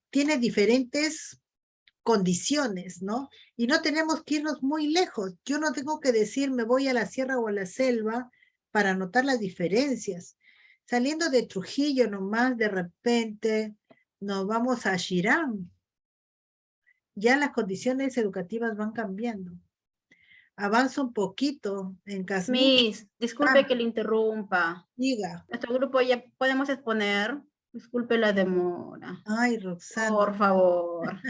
S1: tiene diferentes condiciones, ¿no? Y no tenemos que irnos muy lejos. Yo no tengo que decir me voy a la sierra o a la selva para notar las diferencias. Saliendo de Trujillo nomás, de repente nos vamos a Chirán. Ya las condiciones educativas van cambiando. Avanza un poquito en Casmir.
S11: Miss, disculpe que le interrumpa.
S1: Diga.
S11: Nuestro grupo ya podemos exponer. Disculpe la demora.
S1: Ay, Roxana.
S11: Por favor.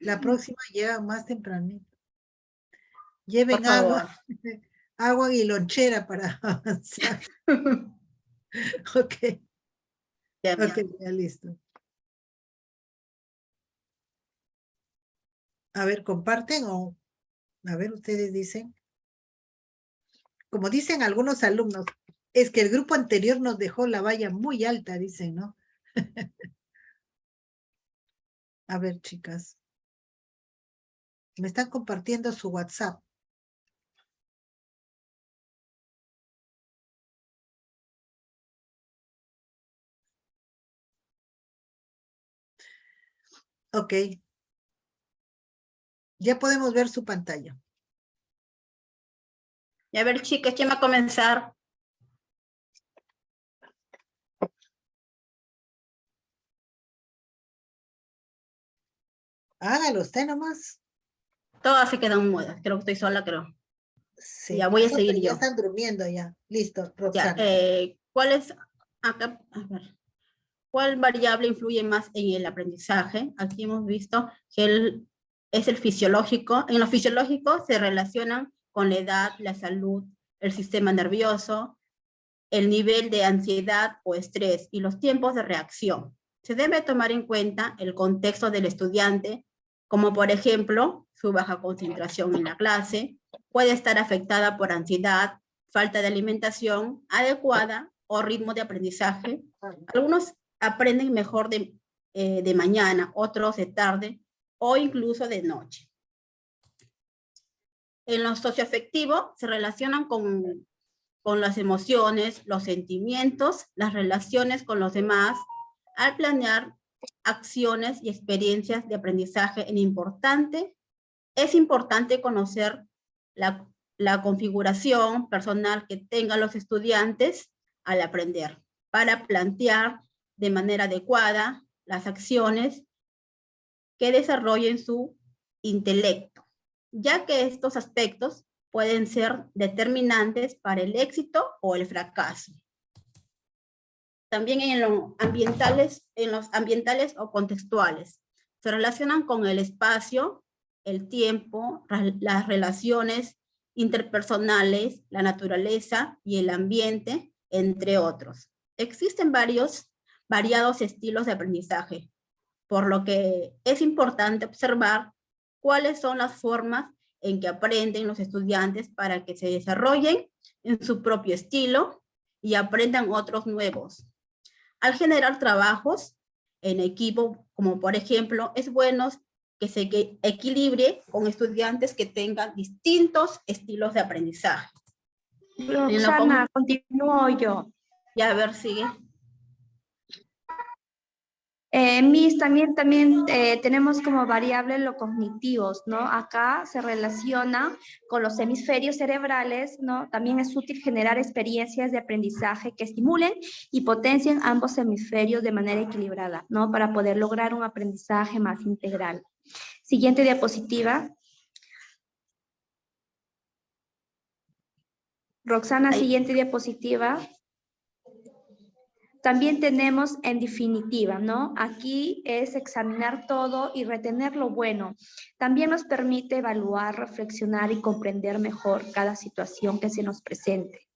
S1: La próxima llega más tempranito. Lleven
S11: Por favor.
S1: agua y lonchera para avanzar. Ok.
S11: Ya,
S1: Ok, ya listo. A ver, ¿comparten o? A ver, ustedes dicen. Como dicen algunos alumnos, es que el grupo anterior nos dejó la valla muy alta, dicen, ¿no? A ver, chicas. Me están compartiendo su WhatsApp. Ok. Ya podemos ver su pantalla.
S11: Y a ver, chicas, ¿quién va a comenzar?
S1: Hágalo usted nomás.
S11: Todas se quedan mudas. Creo que estoy sola, creo.
S1: Sí.
S11: Ya voy a
S1: Las otras
S11: seguir
S1: ya
S11: yo.
S1: están durmiendo ya. Listo,
S11: Ya,
S1: Roxana.
S11: ¿cuál es acá? A ver. ¿Cuál variable influye más en el aprendizaje? Aquí hemos visto que es el fisiológico. En lo fisiológico se relacionan con la edad, la salud, el sistema nervioso, el nivel de ansiedad o estrés y los tiempos de reacción. Se debe tomar en cuenta el contexto del estudiante, como por ejemplo, su baja concentración en la clase, puede estar afectada por ansiedad, falta de alimentación adecuada o ritmo de aprendizaje. Algunos aprenden mejor de mañana, otros de tarde o incluso de noche. En lo socioafectivo se relacionan con las emociones, los sentimientos, las relaciones con los demás, al planear acciones y experiencias de aprendizaje es importante conocer la configuración personal que tengan los estudiantes al aprender, para plantear de manera adecuada las acciones que desarrollen su intelecto, ya que estos aspectos pueden ser determinantes para el éxito o el fracaso. También en los ambientales o contextuales. Se relacionan con el espacio, el tiempo, las relaciones interpersonales, la naturaleza y el ambiente, entre otros. Existen variados estilos de aprendizaje, por lo que es importante observar cuáles son las formas en que aprenden los estudiantes para que se desarrollen en su propio estilo y aprendan otros nuevos. Al generar trabajos en equipo, como por ejemplo, es bueno que se equilibre con estudiantes que tengan distintos estilos de aprendizaje.
S12: Roxana, continúo yo.
S11: Ya, a ver, sigue.
S12: Miss, también tenemos como variable los cognitivos, ¿no? Acá se relaciona con los hemisferios cerebrales, ¿no? También es útil generar experiencias de aprendizaje que estimulen y potencien ambos hemisferios de manera equilibrada, ¿no? Para poder lograr un aprendizaje más integral. Siguiente diapositiva. Roxana, siguiente diapositiva. También tenemos en definitiva, ¿no? Aquí es examinar todo y retener lo bueno. También nos permite evaluar, reflexionar y comprender mejor cada situación que se nos presente.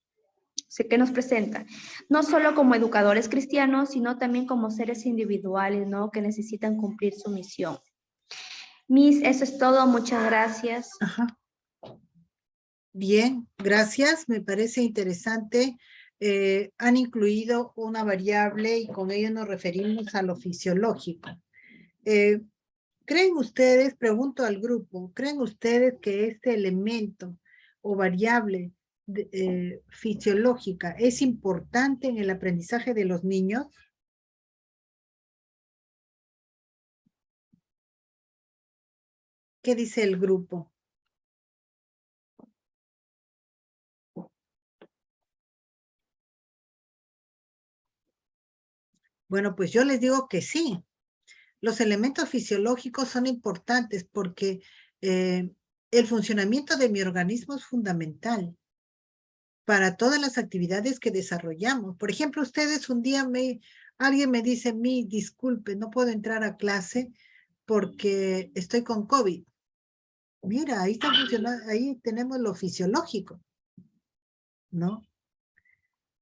S12: Que nos presenta, no solo como educadores cristianos, sino también como seres individuales, ¿no? Que necesitan cumplir su misión. Miss, eso es todo. Muchas gracias.
S1: Ajá. Bien, gracias. Me parece interesante. Han incluido una variable y con ello nos referimos a lo fisiológico. ¿Creen ustedes, pregunto al grupo, creen ustedes que este elemento o variable fisiológica es importante en el aprendizaje de los niños? ¿Qué dice el grupo? Bueno, pues yo les digo que sí. Los elementos fisiológicos son importantes porque el funcionamiento de mi organismo es fundamental para todas las actividades que desarrollamos. Por ejemplo, ustedes un día alguien me dice, disculpe, no puedo entrar a clase porque estoy con COVID. Mira, ahí está funcionando, ahí tenemos lo fisiológico, ¿no?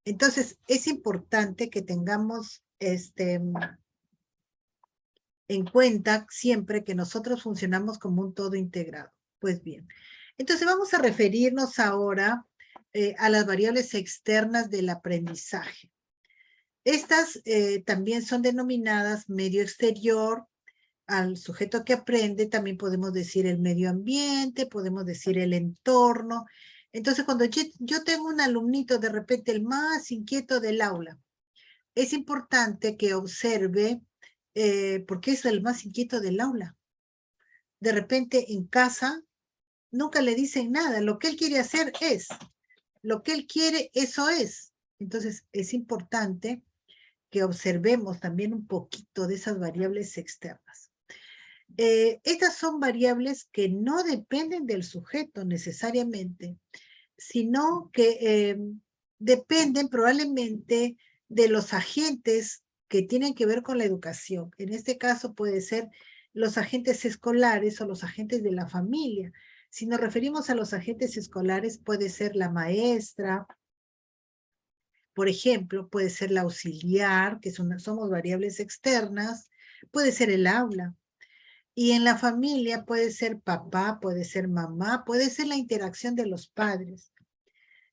S1: Entonces, es importante que tengamos en cuenta siempre que nosotros funcionamos como un todo integrado. Pues bien, entonces vamos a referirnos ahora a las variables externas del aprendizaje. Estas también son denominadas medio exterior al sujeto que aprende, también podemos decir el medio ambiente, podemos decir el entorno. Entonces, cuando yo tengo un alumnito de repente el más inquieto del aula, es importante que observe porque es el más inquieto del aula. De repente en casa nunca le dicen nada, lo que él quiere hacer es, lo que él quiere, eso es. Entonces es importante que observemos también un poquito de esas variables externas. Estas son variables que no dependen del sujeto necesariamente, sino que dependen probablemente de los agentes que tienen que ver con la educación. En este caso puede ser los agentes escolares o los agentes de la familia. Si nos referimos a los agentes escolares, puede ser la maestra, por ejemplo, puede ser la auxiliar, que somos variables externas, puede ser el aula. Y en la familia puede ser papá, puede ser mamá, puede ser la interacción de los padres.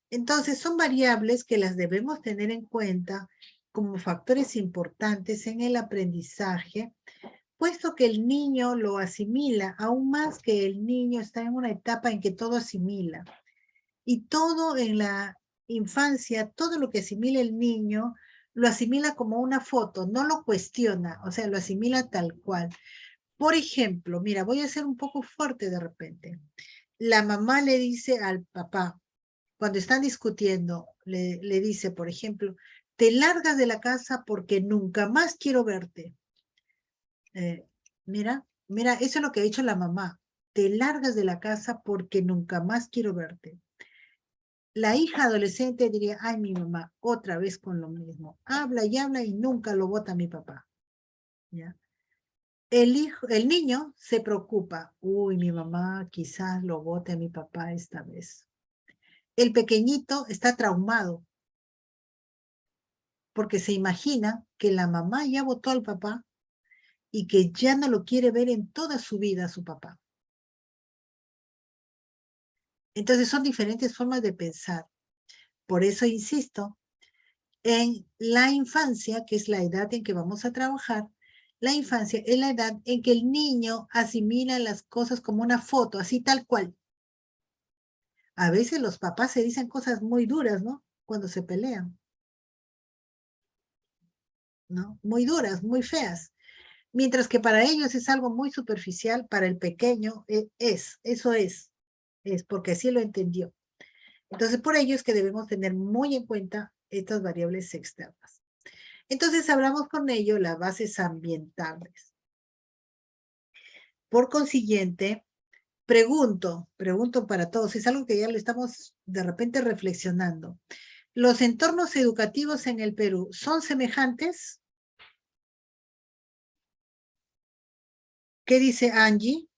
S1: Entonces, son variables que las debemos tener en cuenta como factores importantes en el aprendizaje, puesto que el niño lo asimila, aún más que el niño está en una etapa en que todo asimila. Y todo en la infancia, todo lo que asimila el niño, lo asimila como una foto, no lo cuestiona, o sea, lo asimila tal cual. Por ejemplo, mira, voy a ser un poco fuerte de repente. La mamá le dice al papá, cuando están discutiendo, le dice, por ejemplo, te largas de la casa porque nunca más quiero verte. Mira, eso es lo que ha dicho la mamá. te largas de la casa porque nunca más quiero verte. La hija adolescente diría, ay, mi mamá, otra vez con lo mismo. Habla y nunca lo bota mi papá. ¿Ya? El niño se preocupa. Uy, mi mamá quizás lo bote a mi papá esta vez. El pequeñito está traumado porque se imagina que la mamá ya botó al papá y que ya no lo quiere ver en toda su vida a su papá. Entonces son diferentes formas de pensar. Por eso insisto en la infancia, que es la edad en que vamos a trabajar. La infancia es la edad en que el niño asimila las cosas como una foto, así tal cual. A veces los papás se dicen cosas muy duras, ¿no? Cuando se pelean. ¿No? Muy duras, muy feas. Mientras que para ellos es algo muy superficial, para el pequeño eso es porque así lo entendió. Entonces, por ello es que debemos tener muy en cuenta estas variables externas. Entonces, hablamos con ello las bases ambientales. Por consiguiente, pregunto para todos, es algo que ya le estamos de repente reflexionando. ¿Los entornos educativos en el Perú son semejantes? ¿Qué dice Angie?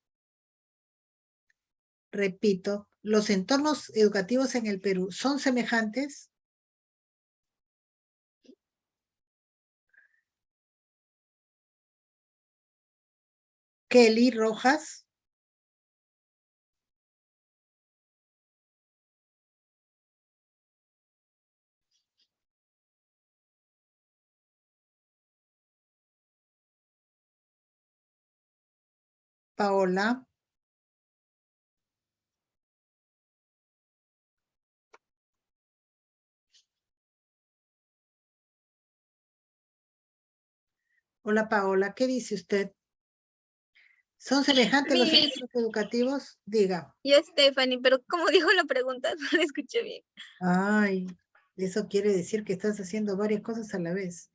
S1: Repito, ¿los entornos educativos en el Perú son semejantes? Kelly Rojas. Paola. Hola Paola, ¿qué dice usted? ¿Son semejantes los centros educativos? Diga.
S3: Yo, Stephanie, pero ¿cómo dijo la pregunta? No la escuché bien.
S1: Ay, eso quiere decir que estás haciendo varias cosas a la vez.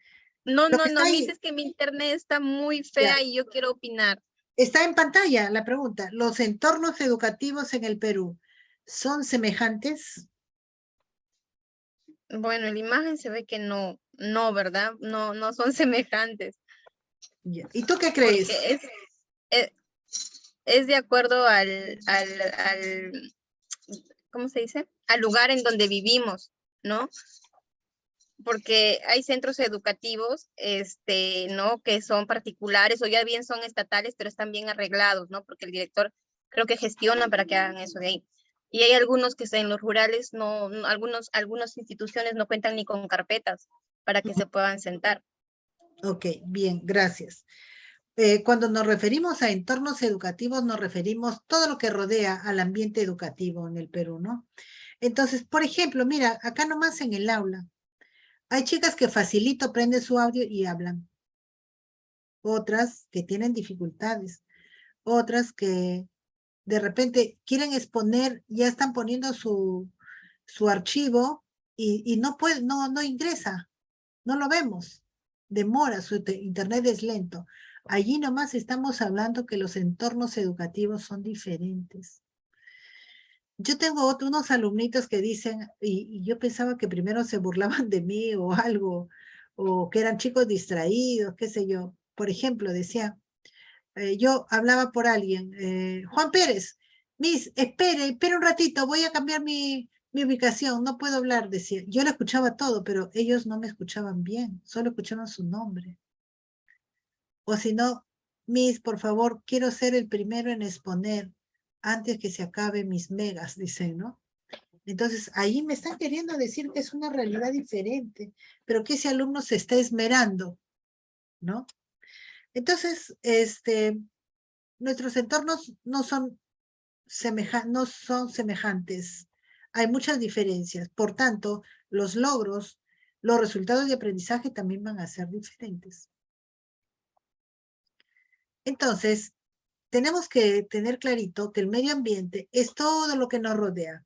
S3: No,
S1: Lo que
S3: no,
S1: está
S3: me
S1: ahí,
S3: dices que mi internet está muy fea y yo quiero opinar.
S1: está en pantalla la pregunta. ¿Los entornos educativos en el Perú son semejantes?
S3: Bueno, en la imagen se ve que no, ¿verdad? No son semejantes.
S1: Ya. ¿Y tú qué crees?
S3: Porque es de acuerdo ¿cómo se dice? Al lugar en donde vivimos, ¿no? Porque hay centros educativos, ¿no? Que son particulares o ya bien son estatales, pero están bien arreglados, ¿no? Porque el director creo que gestiona para que hagan eso de ahí. Y hay algunos que en los rurales, algunas instituciones no cuentan ni con carpetas para que se puedan sentar.
S1: Ok, bien, gracias. Cuando nos referimos a entornos educativos, nos referimos todo lo que rodea al ambiente educativo en el Perú, ¿no? Entonces, por ejemplo, mira, acá nomás en el aula, hay chicas que facilito prenden su audio y hablan. Otras que tienen dificultades. Otras que de repente quieren exponer, ya están poniendo su archivo y no puede, no ingresa. No lo vemos. Demora, su internet es lento. Allí nomás estamos hablando que los entornos educativos son diferentes. Yo tengo unos alumnitos que dicen, y yo pensaba que primero se burlaban de mí o algo, o que eran chicos distraídos, qué sé yo. Por ejemplo, decía, yo hablaba por alguien, Juan Pérez, Miss, espere un ratito, voy a cambiar mi ubicación, no puedo hablar, decía. Yo le escuchaba todo, pero ellos no me escuchaban bien, solo escuchaban su nombre. O si no, Miss, por favor, quiero ser el primero en exponer antes que se acaben mis megas, dicen, ¿no? Entonces, ahí me están queriendo decir que es una realidad diferente, pero que ese alumno se está esmerando, ¿no? Entonces, nuestros entornos no son semejantes. Hay muchas diferencias. Por tanto, los logros, los resultados de aprendizaje también van a ser diferentes. Entonces, tenemos que tener clarito que el medio ambiente es todo lo que nos rodea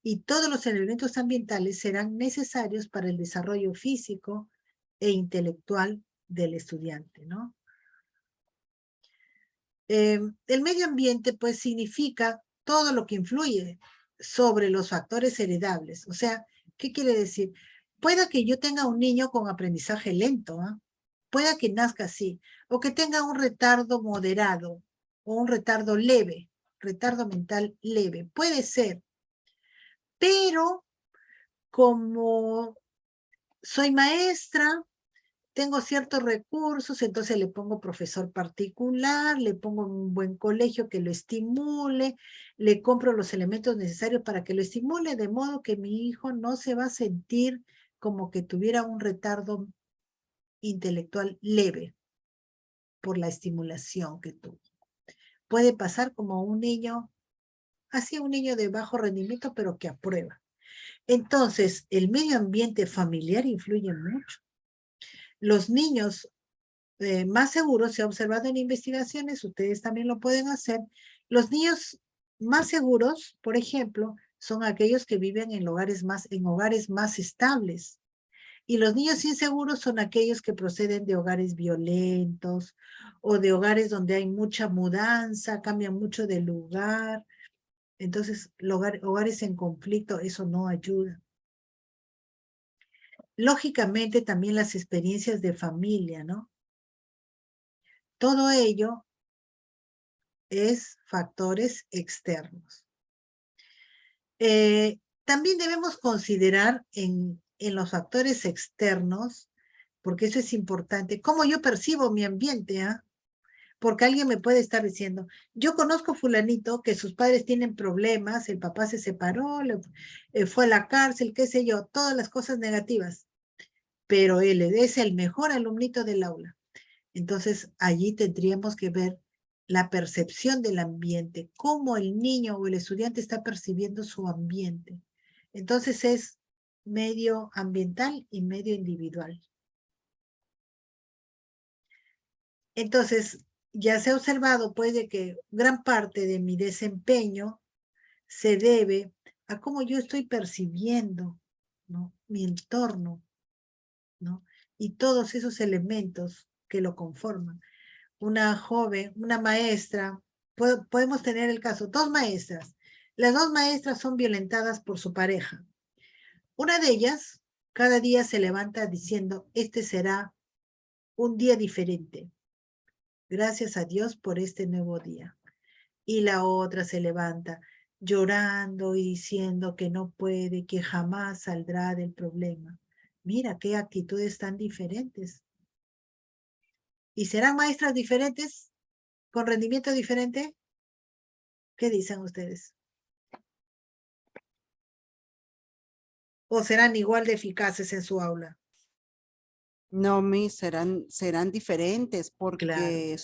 S1: y todos los elementos ambientales serán necesarios para el desarrollo físico e intelectual del estudiante, ¿no? El medio ambiente, pues, significa todo lo que influye sobre los factores heredables. O sea, ¿qué quiere decir? Pueda que yo tenga un niño con aprendizaje lento, ¿ah? Pueda que nazca así, o que tenga un retardo moderado, o un retardo leve, retardo mental leve. Puede ser, pero como soy maestra, tengo ciertos recursos, entonces le pongo profesor particular, le pongo un buen colegio que lo estimule, le compro los elementos necesarios para que lo estimule, de modo que mi hijo no se va a sentir como que tuviera un retardo intelectual leve por la estimulación que tuvo. Puede pasar como un niño, así un niño de bajo rendimiento, pero que aprueba. Entonces, el medio ambiente familiar influye mucho. Los niños más seguros, se ha observado en investigaciones, ustedes también lo pueden hacer, los niños más seguros, por ejemplo, son aquellos que viven en hogares más estables. Y los niños inseguros son aquellos que proceden de hogares violentos o de hogares donde hay mucha mudanza, cambian mucho de lugar. Entonces, hogares en conflicto, eso no ayuda. Lógicamente, también las experiencias de familia, ¿no? Todo ello es factores externos. También debemos considerar en los factores externos, porque eso es importante, cómo yo percibo mi ambiente, ¿ah? Porque alguien me puede estar diciendo, yo conozco fulanito que sus padres tienen problemas, el papá se separó, fue a la cárcel, qué sé yo, todas las cosas negativas, pero él es el mejor alumnito del aula. Entonces, allí tendríamos que ver la percepción del ambiente, cómo el niño o el estudiante está percibiendo su ambiente. Entonces, es medio ambiental y medio individual. Entonces, ya se ha observado, pues, de que gran parte de mi desempeño se debe a cómo yo estoy percibiendo, ¿no?, mi entorno, ¿no? Y todos esos elementos que lo conforman. Una joven, una maestra, podemos tener el caso, dos maestras. Las dos maestras son violentadas por su pareja. Una de ellas cada día se levanta diciendo, este será un día diferente. Gracias a Dios por este nuevo día. Y la otra se levanta llorando y diciendo que no puede, que jamás saldrá del problema. Mira qué actitudes tan diferentes. ¿Y serán maestras diferentes? ¿Con rendimiento diferente? ¿Qué dicen ustedes? ¿O serán igual de eficaces en su aula?
S10: No, serán diferentes
S1: Claro.
S10: porque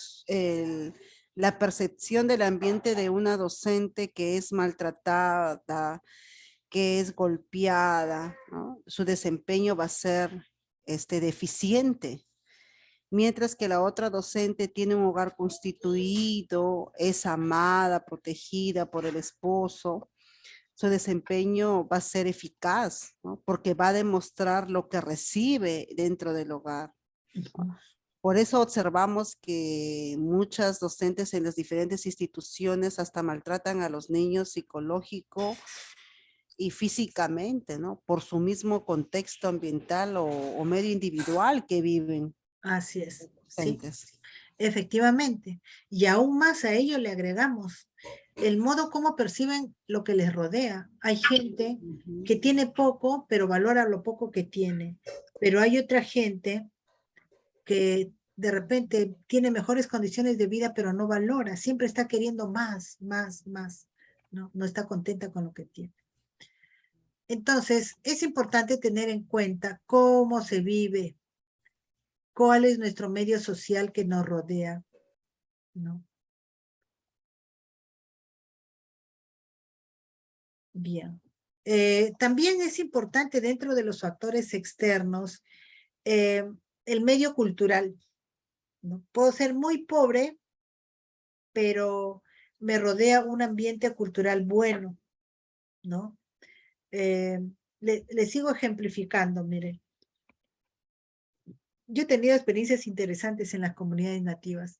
S10: la percepción del ambiente de una docente que es maltratada, que es golpeada, ¿no? Su desempeño va a ser deficiente. Mientras que la otra docente tiene un hogar constituido, es amada, protegida por el esposo, su desempeño va a ser eficaz, ¿no? Porque va a demostrar lo que recibe dentro del hogar. Por eso observamos que muchas docentes en las diferentes instituciones hasta maltratan a los niños psicológico y físicamente, ¿no? Por su mismo contexto ambiental o medio individual que viven.
S1: Así es, sí,
S10: Docentes.
S1: efectivamente. Y aún más a ello le agregamos el modo como perciben lo que les rodea. Hay gente que tiene poco, pero valora lo poco que tiene. Pero hay otra gente que de repente tiene mejores condiciones de vida, pero no valora. Siempre está queriendo más, más, más. No está contenta con lo que tiene. Entonces, es importante tener en cuenta cómo se vive, cuál es nuestro medio social que nos rodea, ¿no? Bien. También es importante dentro de los factores externos el medio cultural, ¿no? Puedo ser muy pobre, pero me rodea un ambiente cultural bueno, ¿no? Le sigo ejemplificando, mire. Yo he tenido experiencias interesantes en las comunidades nativas.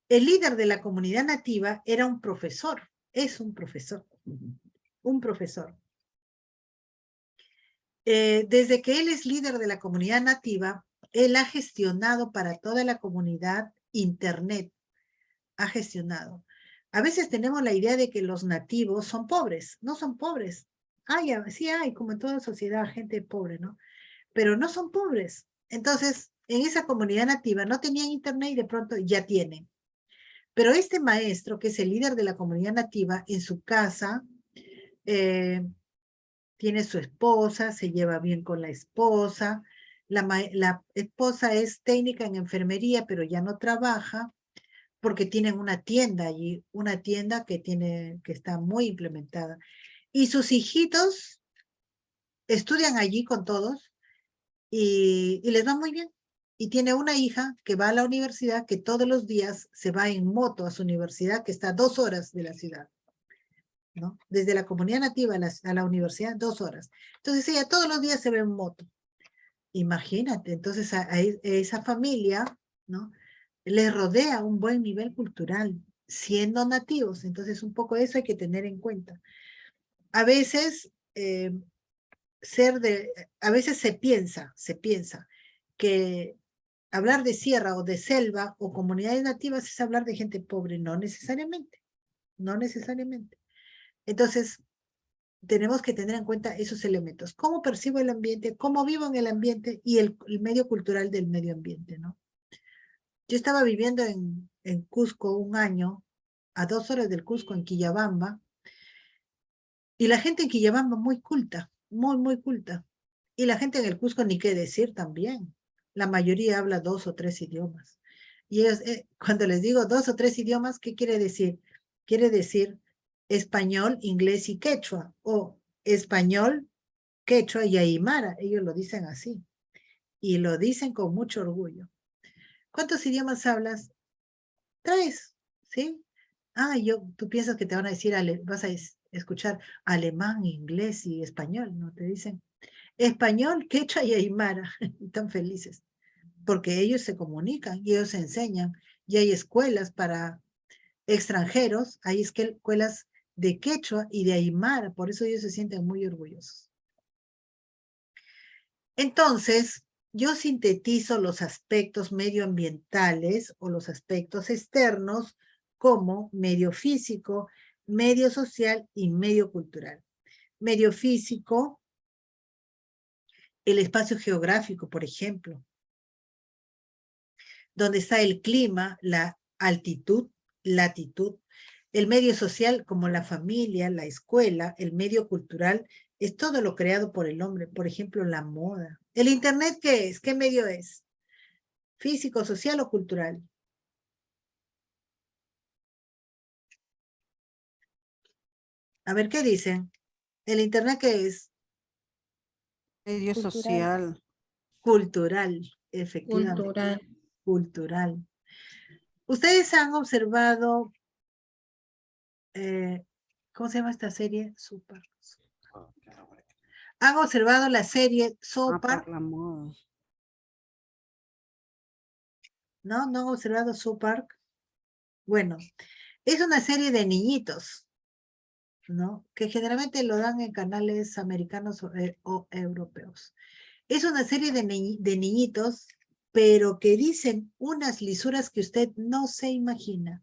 S1: El líder de la comunidad nativa era un profesor, es un profesor, un profesor. Desde que él es líder de la comunidad nativa, él ha gestionado para toda la comunidad Internet, ha gestionado. A veces tenemos la idea de que los nativos son pobres, no son pobres. Sí hay, como en toda sociedad, gente pobre, ¿no? Pero no son pobres. Entonces, en esa comunidad nativa no tenían Internet y de pronto ya tienen. Pero este maestro, que es el líder de la comunidad nativa, en su casa tiene su esposa, se lleva bien con la esposa. La esposa es técnica en enfermería, pero ya no trabaja porque tienen una tienda allí, una tienda que está muy implementada. Y sus hijitos estudian allí con todos y les va muy bien. Y tiene una hija que va a la universidad, que todos los días se va en moto a su universidad, que está a 2 horas de la ciudad, ¿no? Desde la comunidad nativa a la universidad, 2 horas. Entonces ella todos los días se ve en moto. Imagínate, entonces a esa familia, ¿no? Les rodea un buen nivel cultural, siendo nativos. Entonces un poco eso hay que tener en cuenta. A veces, a veces se piensa que hablar de sierra o de selva o comunidades nativas es hablar de gente pobre. No necesariamente, no necesariamente. Entonces, tenemos que tener en cuenta esos elementos. Cómo percibo el ambiente, cómo vivo en el ambiente y el medio cultural del medio ambiente, ¿no? Yo estaba viviendo en Cusco un año, a 2 horas del Cusco, en Quillabamba, y la gente en Quillabamba muy culta, muy, muy culta. Y la gente en el Cusco ni qué decir también. La mayoría habla 2 o 3 idiomas. Y ellos, cuando les digo 2 o 3 idiomas, ¿qué quiere decir? Quiere decir español, inglés y quechua, o español, quechua y aymara. Ellos lo dicen así. Y lo dicen con mucho orgullo. ¿Cuántos idiomas hablas? 3, ¿sí? Tú piensas que te van a decir, vas a escuchar alemán, inglés y español, ¿no? Te dicen español, quechua y aymara. Están felices, porque ellos se comunican y ellos se enseñan. Y hay escuelas para extranjeros, hay escuelas de quechua y de aymara, por eso ellos se sienten muy orgullosos. Entonces, yo sintetizo los aspectos medioambientales o los aspectos externos como medio físico, medio social y medio cultural. Medio físico, el espacio geográfico, por ejemplo, donde está el clima, la altitud, latitud. El medio social, como la familia, la escuela, el medio cultural, es todo lo creado por el hombre. Por ejemplo, la moda. ¿El Internet qué es? ¿Qué medio es? ¿Físico, social o cultural? A ver, ¿qué dicen? ¿El Internet qué es?
S10: Medio social.
S1: Cultural, efectivamente.
S6: Cultural.
S1: Cultural. Ustedes han observado, ¿cómo se llama esta serie? Super. ¿Han observado la serie South Park?
S10: ¿No?
S1: ¿No? ¿No han observado South Park? Bueno, es una serie de niñitos, ¿no? Que generalmente lo dan en canales americanos o europeos. Es una serie de niñitos, pero que dicen unas lisuras que usted no se imagina.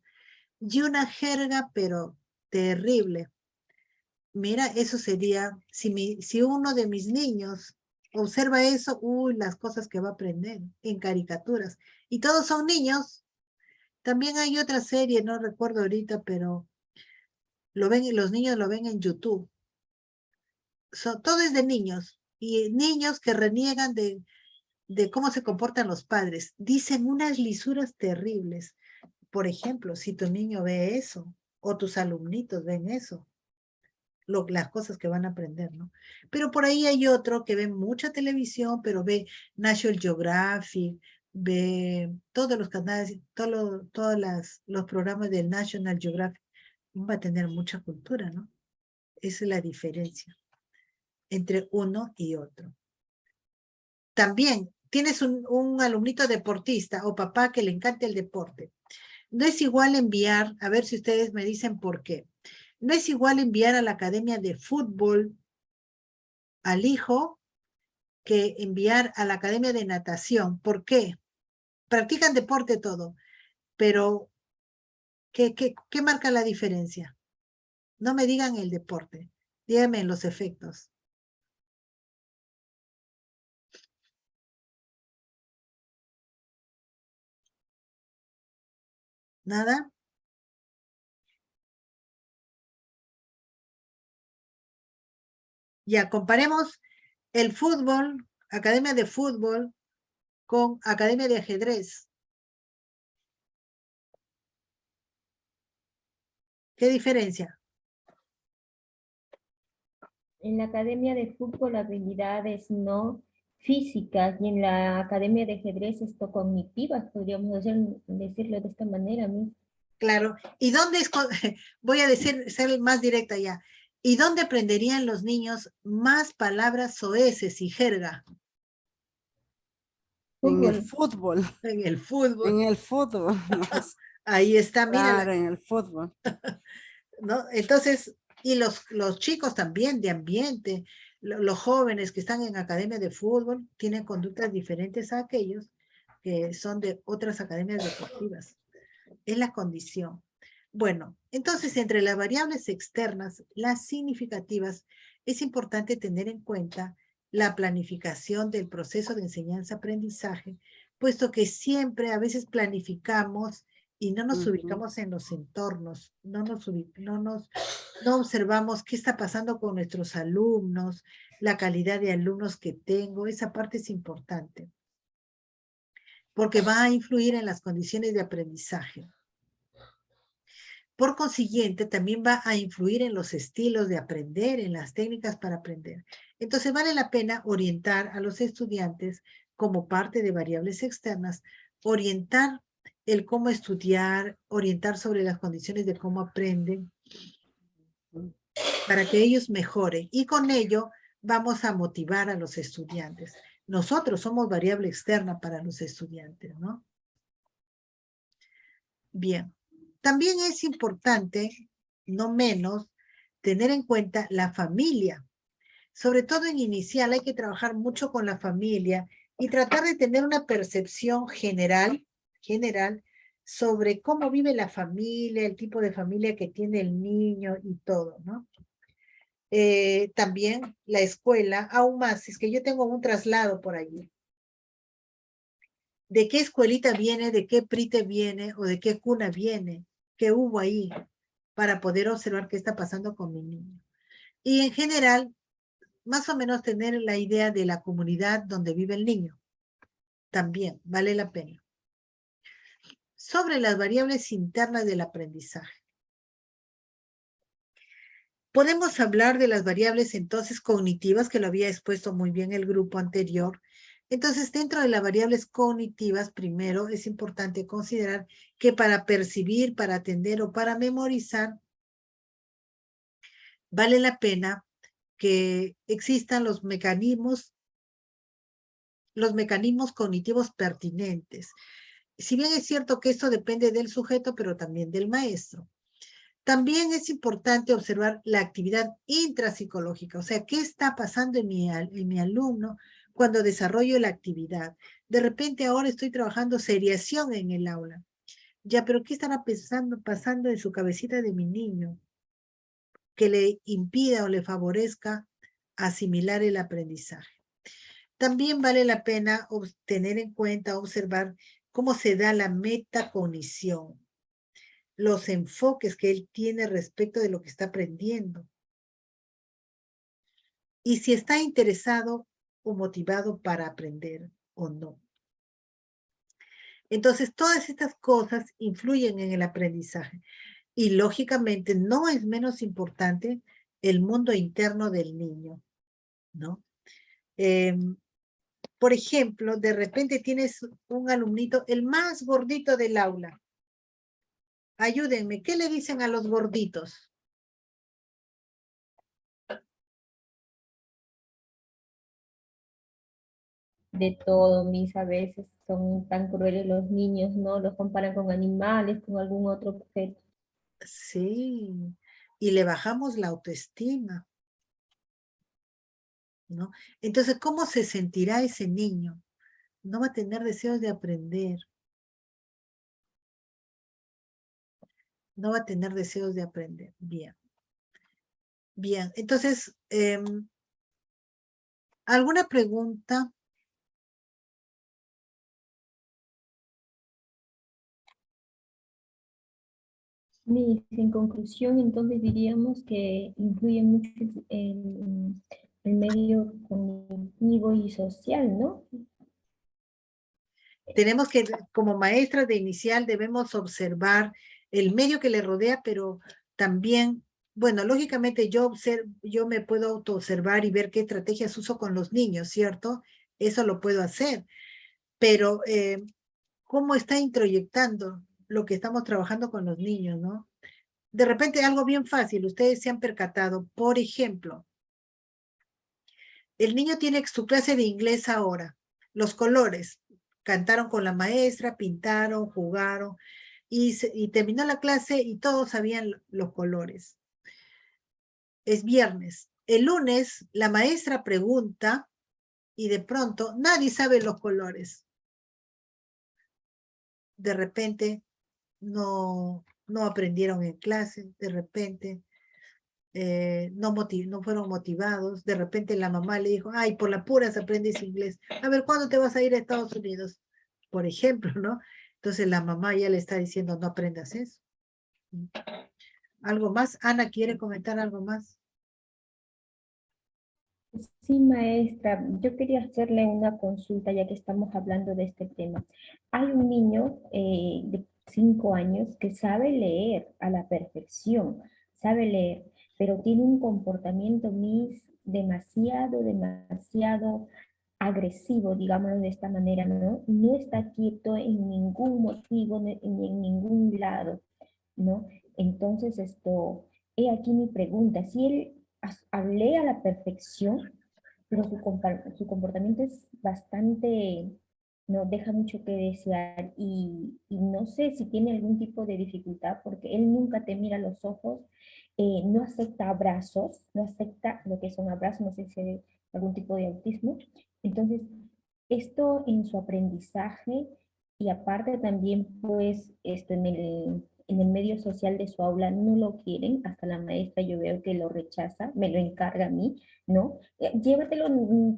S1: Y una jerga, pero terrible. Mira, eso sería, si uno de mis niños observa eso, uy, las cosas que va a aprender en caricaturas. Y todos son niños. También hay otra serie, no recuerdo ahorita, pero los niños lo ven en YouTube. Todo es de niños. Y niños que reniegan de cómo se comportan los padres. Dicen unas lisuras terribles. Por ejemplo, si tu niño ve eso, o tus alumnitos ven eso, las cosas que van a aprender, ¿no? Pero por ahí hay otro que ve mucha televisión, pero ve National Geographic, ve todos los canales, todos los programas del National Geographic, va a tener mucha cultura, ¿no? Esa es la diferencia entre uno y otro. También tienes un alumnito deportista o papá que le encanta el deporte. No es igual enviar, a ver si ustedes me dicen por qué. No es igual enviar a la academia de fútbol al hijo que enviar a la academia de natación. ¿Por qué? Practican deporte todo, pero ¿qué marca la diferencia? No me digan el deporte, díganme los efectos. ¿Nada? Ya, comparemos el fútbol, academia de fútbol, con academia de ajedrez. ¿Qué diferencia?
S6: En la academia de fútbol habilidades no físicas y en la academia de ajedrez esto cognitivas, podríamos decirlo de esta manera.
S1: Claro. ¿Y dónde es? Voy a ser más directa ya. ¿Y dónde aprenderían los niños más palabras soeces y jerga?
S10: En el fútbol.
S1: En el fútbol.
S10: En el fútbol.
S1: Ahí está, mira.
S10: Claro, en el fútbol.
S1: ¿No? Entonces, y los chicos también de ambiente, los jóvenes que están en academia de fútbol tienen conductas diferentes a aquellos que son de otras academias deportivas. Es la condición. Bueno, entonces entre las variables externas, las significativas, es importante tener en cuenta la planificación del proceso de enseñanza-aprendizaje, puesto que siempre a veces planificamos y no nos ubicamos en los entornos, no observamos qué está pasando con nuestros alumnos, la calidad de alumnos que tengo, esa parte es importante, porque va a influir en las condiciones de aprendizaje. Por consiguiente, también va a influir en los estilos de aprender, en las técnicas para aprender. Entonces, vale la pena orientar a los estudiantes como parte de variables externas, orientar el cómo estudiar, orientar sobre las condiciones de cómo aprenden, para que ellos mejoren. Y con ello vamos a motivar a los estudiantes. Nosotros somos variable externa para los estudiantes, ¿no? Bien. También es importante, no menos, tener en cuenta la familia. Sobre todo en inicial hay que trabajar mucho con la familia y tratar de tener una percepción general sobre cómo vive la familia, el tipo de familia que tiene el niño y todo, ¿no? También la escuela, aún más, es que yo tengo un traslado por allí. ¿De qué escuelita viene, de qué prite viene o de qué cuna viene? ¿Qué hubo ahí? Para poder observar qué está pasando con mi niño. Y en general, más o menos tener la idea de la comunidad donde vive el niño. También vale la pena. Sobre las variables internas del aprendizaje. Podemos hablar de las variables entonces cognitivas, que lo había expuesto muy bien el grupo anterior. Entonces, dentro de las variables cognitivas, primero es importante considerar que para percibir, para atender o para memorizar, vale la pena que existan los mecanismos cognitivos pertinentes. Si bien es cierto que esto depende del sujeto, pero también del maestro. También es importante observar la actividad intrapsicológica, o sea, qué está pasando en mi alumno cuando desarrollo la actividad. De repente ahora estoy trabajando seriación en el aula. Ya, pero ¿qué estará pasando en su cabecita de mi niño que le impida o le favorezca asimilar el aprendizaje? También vale la pena tener en cuenta, observar cómo se da la metacognición, los enfoques que él tiene respecto de lo que está aprendiendo. Y si está interesado o motivado para aprender o no. Entonces, todas estas cosas influyen en el aprendizaje. Y lógicamente no es menos importante el mundo interno del niño, ¿no? Por ejemplo, de repente tienes un alumnito, el más gordito del aula. Ayúdenme, ¿qué le dicen a los gorditos?
S6: de todo, mis, a veces son tan crueles los niños, ¿no? Los comparan con animales, con algún otro objeto.
S1: Sí, y le bajamos la autoestima, ¿no? Entonces, ¿cómo se sentirá ese niño? No va a tener deseos de aprender. No va a tener deseos de aprender. Bien. Bien, entonces, ¿alguna pregunta?
S6: Mis, en conclusión, entonces diríamos que influye mucho el medio cognitivo y social, ¿no?
S1: Tenemos que, como maestras de inicial, debemos observar el medio que le rodea, pero también, bueno, lógicamente yo me puedo autoobservar y ver qué estrategias uso con los niños, ¿cierto? Eso lo puedo hacer, pero ¿cómo está introyectando lo que estamos trabajando con los niños, no? De repente algo bien fácil, ustedes se han percatado, por ejemplo, el niño tiene su clase de inglés ahora, los colores, cantaron con la maestra, pintaron, jugaron, y terminó la clase y todos sabían los colores. Es viernes. El lunes la maestra pregunta y de pronto nadie sabe los colores. De repente no aprendieron en clase, de repente no fueron motivados, de repente la mamá le dijo, ay, por la pura se aprendes inglés, a ver, ¿cuándo te vas a ir a Estados Unidos? Por ejemplo, ¿no? Entonces la mamá ya le está diciendo, no aprendas eso. ¿Algo más? Ana, ¿quiere comentar algo más?
S6: Sí, maestra, yo quería hacerle una consulta ya que estamos hablando de este tema. Hay un niño de 5 años que sabe leer a la perfección, sabe leer, pero tiene un comportamiento demasiado agresivo, digámoslo de esta manera, ¿no? No está quieto en ningún motivo, ni en ningún lado, ¿no? Entonces, he aquí mi pregunta, si él lee a la perfección, pero su comportamiento es bastante, no deja mucho que desear y no sé si tiene algún tipo de dificultad porque él nunca te mira a los ojos, no acepta abrazos, no acepta lo que son abrazos, no sé si hay algún tipo de autismo. Entonces, esto en su aprendizaje y aparte también pues esto en el medio social de su aula no lo quieren, hasta la maestra yo veo que lo rechaza, me lo encarga a mí, ¿no? Llévatelo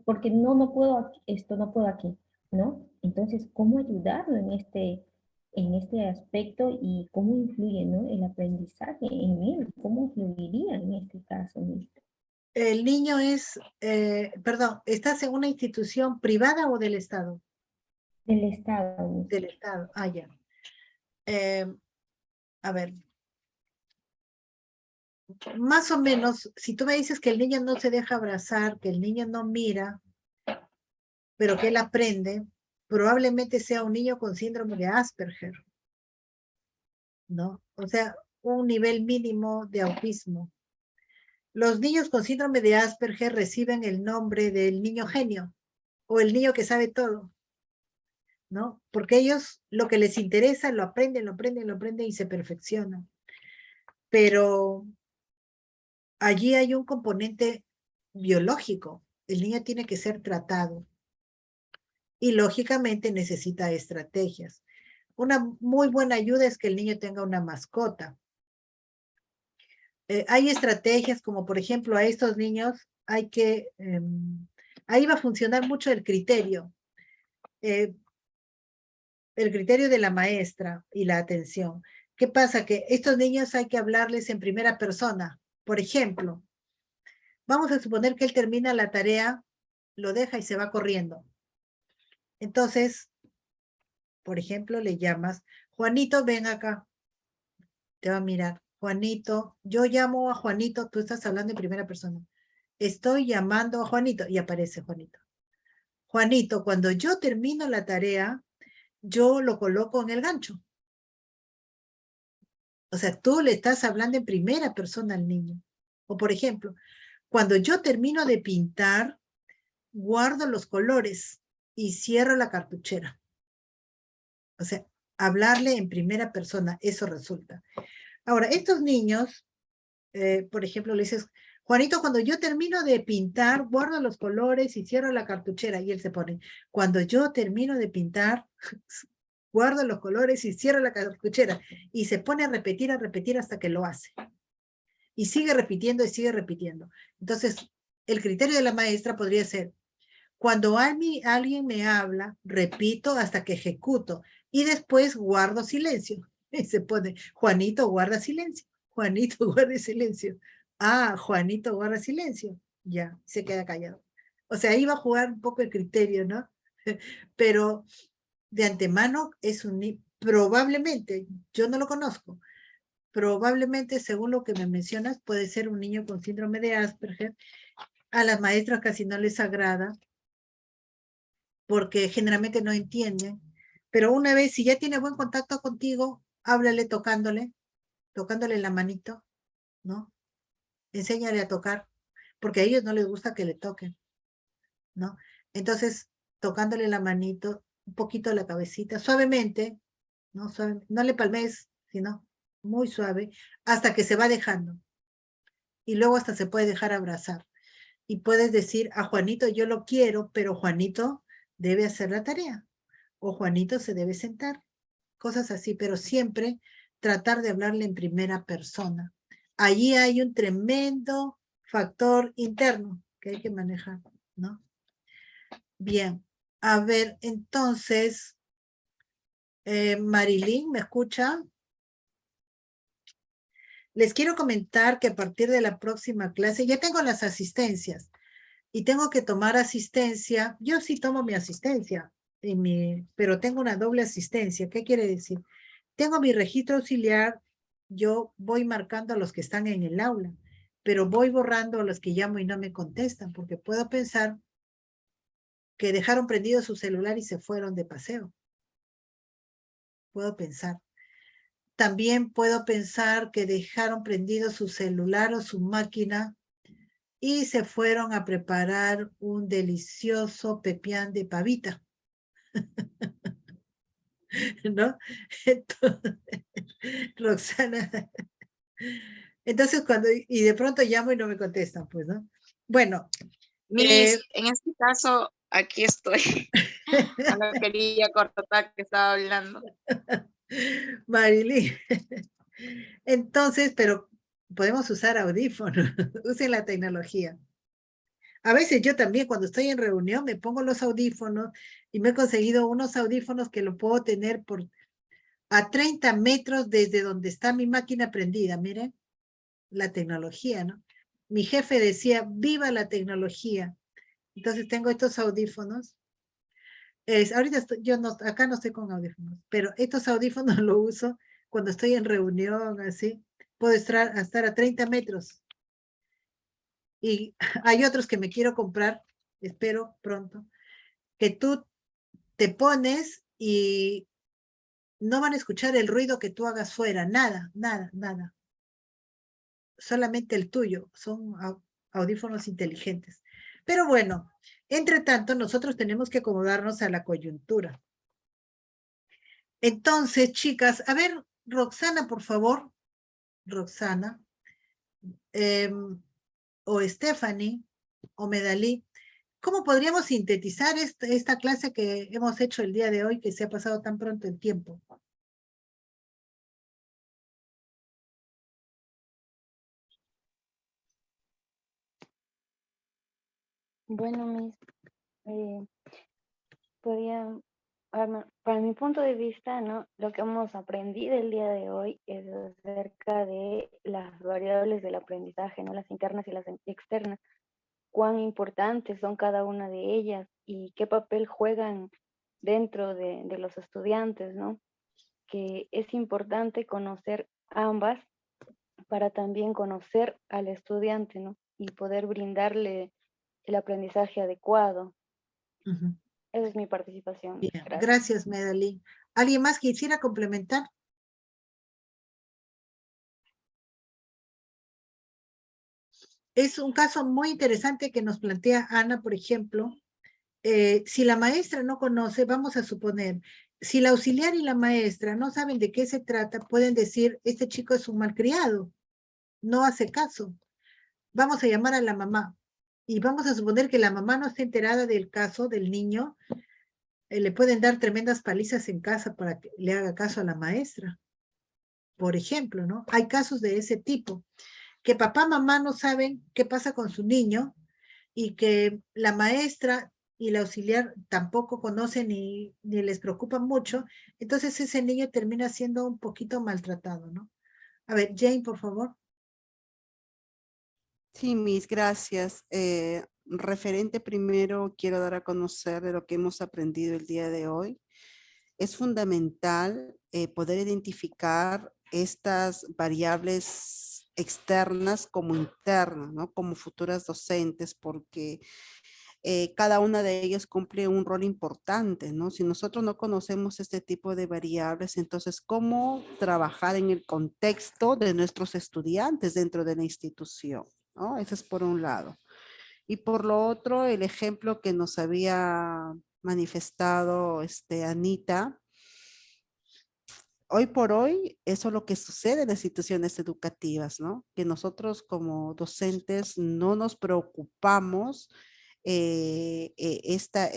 S6: porque no puedo, no puedo aquí, ¿no? Entonces, ¿cómo ayudarlo en este aspecto y cómo influye, ¿no? El aprendizaje en él, cómo influiría en este caso, ¿no?
S1: El niño es, perdón, ¿estás en una institución privada o del Estado?
S6: Del Estado. ¿No?
S1: Del Estado, ya. A ver, más o menos, si tú me dices que el niño no se deja abrazar, que el niño no mira, pero que él aprende, probablemente sea un niño con síndrome de Asperger, ¿no? O sea, un nivel mínimo de autismo. Los niños con síndrome de Asperger reciben el nombre del niño genio o el niño que sabe todo, ¿no? Porque ellos lo que les interesa lo aprenden y se perfeccionan. Pero allí hay un componente biológico. El niño tiene que ser tratado y lógicamente necesita estrategias. Una muy buena ayuda es que el niño tenga una mascota. Hay estrategias como por ejemplo a estos niños ahí va a funcionar mucho el criterio de la maestra y la atención. ¿Qué pasa? Que estos niños hay que hablarles en primera persona. Por ejemplo, vamos a suponer que él termina la tarea, lo deja y se va corriendo. Entonces, por ejemplo, le llamas, Juanito, ven acá. Te va a mirar. Juanito, yo llamo a Juanito, tú estás hablando en primera persona. Estoy llamando a Juanito y aparece Juanito. Juanito, cuando yo termino la tarea, yo lo coloco en el gancho. O sea, tú le estás hablando en primera persona al niño. O por ejemplo, cuando yo termino de pintar, guardo los colores y cierro la cartuchera. O sea, hablarle en primera persona, eso resulta. Ahora, estos niños, por ejemplo, le dices, Juanito, cuando yo termino de pintar, guardo los colores y cierro la cartuchera. Y él se pone, cuando yo termino de pintar, guardo los colores y cierro la cartuchera. Y se pone a repetir hasta que lo hace. Y sigue repitiendo y sigue repitiendo. Entonces, el criterio de la maestra podría ser, cuando alguien me habla, repito hasta que ejecuto y después guardo silencio. Y se pone, Juanito guarda silencio, Juanito guarda silencio. Ah, Juanito guarda silencio. Ya, se queda callado. O sea, ahí va a jugar un poco el criterio, ¿no? Pero de antemano es probablemente, yo no lo conozco, probablemente según lo que me mencionas, puede ser un niño con síndrome de Asperger. A las maestras casi no les agrada, porque generalmente no entienden, pero una vez, si ya tiene buen contacto contigo, háblale tocándole la manito, ¿no? Enséñale a tocar, porque a ellos no les gusta que le toquen, ¿no? Entonces, tocándole la manito, un poquito la cabecita, suavemente, ¿no? No le palmes, sino muy suave, hasta que se va dejando. Y luego hasta se puede dejar abrazar. Y puedes decir a Juanito, yo lo quiero, pero Juanito debe hacer la tarea. O Juanito se debe sentar. Cosas así, pero siempre tratar de hablarle en primera persona. Allí hay un tremendo factor interno que hay que manejar, ¿no? Bien, a ver, entonces, Marilyn, ¿me escucha? Les quiero comentar que a partir de la próxima clase, ya tengo las asistencias y tengo que tomar asistencia. Yo sí tomo mi asistencia, pero tengo una doble asistencia. ¿Qué quiere decir? Tengo mi registro auxiliar, yo voy marcando a los que están en el aula, pero voy borrando a los que llamo y no me contestan, porque puedo pensar que dejaron prendido su celular y se fueron de paseo. Puedo pensar. También puedo pensar que dejaron prendido su celular o su máquina y se fueron a preparar un delicioso pepián de pavita. ¿No? Entonces, Roxana. Entonces, y de pronto llamo y no me contestan, pues, ¿no? Bueno.
S13: Miss, en este caso, aquí estoy. No quería cortar que estaba hablando.
S1: Marilyn. Entonces, pero podemos usar audífonos. Usen la tecnología. A veces yo también cuando estoy en reunión me pongo los audífonos y me he conseguido unos audífonos que lo puedo tener a 30 metros desde donde está mi máquina prendida. Miren, la tecnología, ¿no? Mi jefe decía, viva la tecnología. Entonces tengo estos audífonos. Ahorita acá no estoy con audífonos, pero estos audífonos lo uso cuando estoy en reunión, así. Puedo estar a 30 metros. Y hay otros que me quiero comprar, espero pronto, que tú te pones y no van a escuchar el ruido que tú hagas fuera, nada, nada, nada. Solamente el tuyo, son audífonos inteligentes. Pero bueno, entre tanto, nosotros tenemos que acomodarnos a la coyuntura. Entonces, chicas, a ver, Roxana, por favor, Roxana, o Stephanie, o Medalí, ¿cómo podríamos sintetizar esta clase que hemos hecho el día de hoy, que se ha pasado tan pronto el tiempo?
S7: Bueno, Miss, para mi punto de vista, ¿no? Lo que hemos aprendido el día de hoy es acerca de las variables del aprendizaje, ¿no? Las internas y las externas. Cuán importantes son cada una de ellas y qué papel juegan dentro de los estudiantes, ¿no? Que es importante conocer ambas para también conocer al estudiante, ¿no? Y poder brindarle el aprendizaje adecuado. Esa es mi participación.
S1: Bien, gracias, Medalí. ¿Alguien más quisiera complementar? Es un caso muy interesante que nos plantea Ana, por ejemplo, si la maestra no conoce, vamos a suponer, si la auxiliar y la maestra no saben de qué se trata, pueden decir, este chico es un malcriado, no hace caso. Vamos a llamar a la mamá y vamos a suponer que la mamá no está enterada del caso del niño, le pueden dar tremendas palizas en casa para que le haga caso a la maestra. Por ejemplo, ¿no? Hay casos de ese tipo, que papá, mamá no saben qué pasa con su niño y que la maestra y la auxiliar tampoco conocen ni les preocupa mucho, entonces ese niño termina siendo un poquito maltratado, ¿no? A ver, Jane, por favor.
S10: Sí, Miss, gracias. Referente primero, quiero dar a conocer de lo que hemos aprendido el día de hoy. Es fundamental poder identificar estas variables externas como internas, ¿no? Como futuras docentes, porque cada una de ellas cumple un rol importante, ¿no? Si nosotros no conocemos este tipo de variables, entonces, ¿cómo trabajar en el contexto de nuestros estudiantes dentro de la institución? ¿No? Eso es por un lado. Y por lo otro, el ejemplo que nos había manifestado Anita, hoy por hoy, eso es lo que sucede en las instituciones educativas, ¿no? Que nosotros como docentes no nos preocupamos esta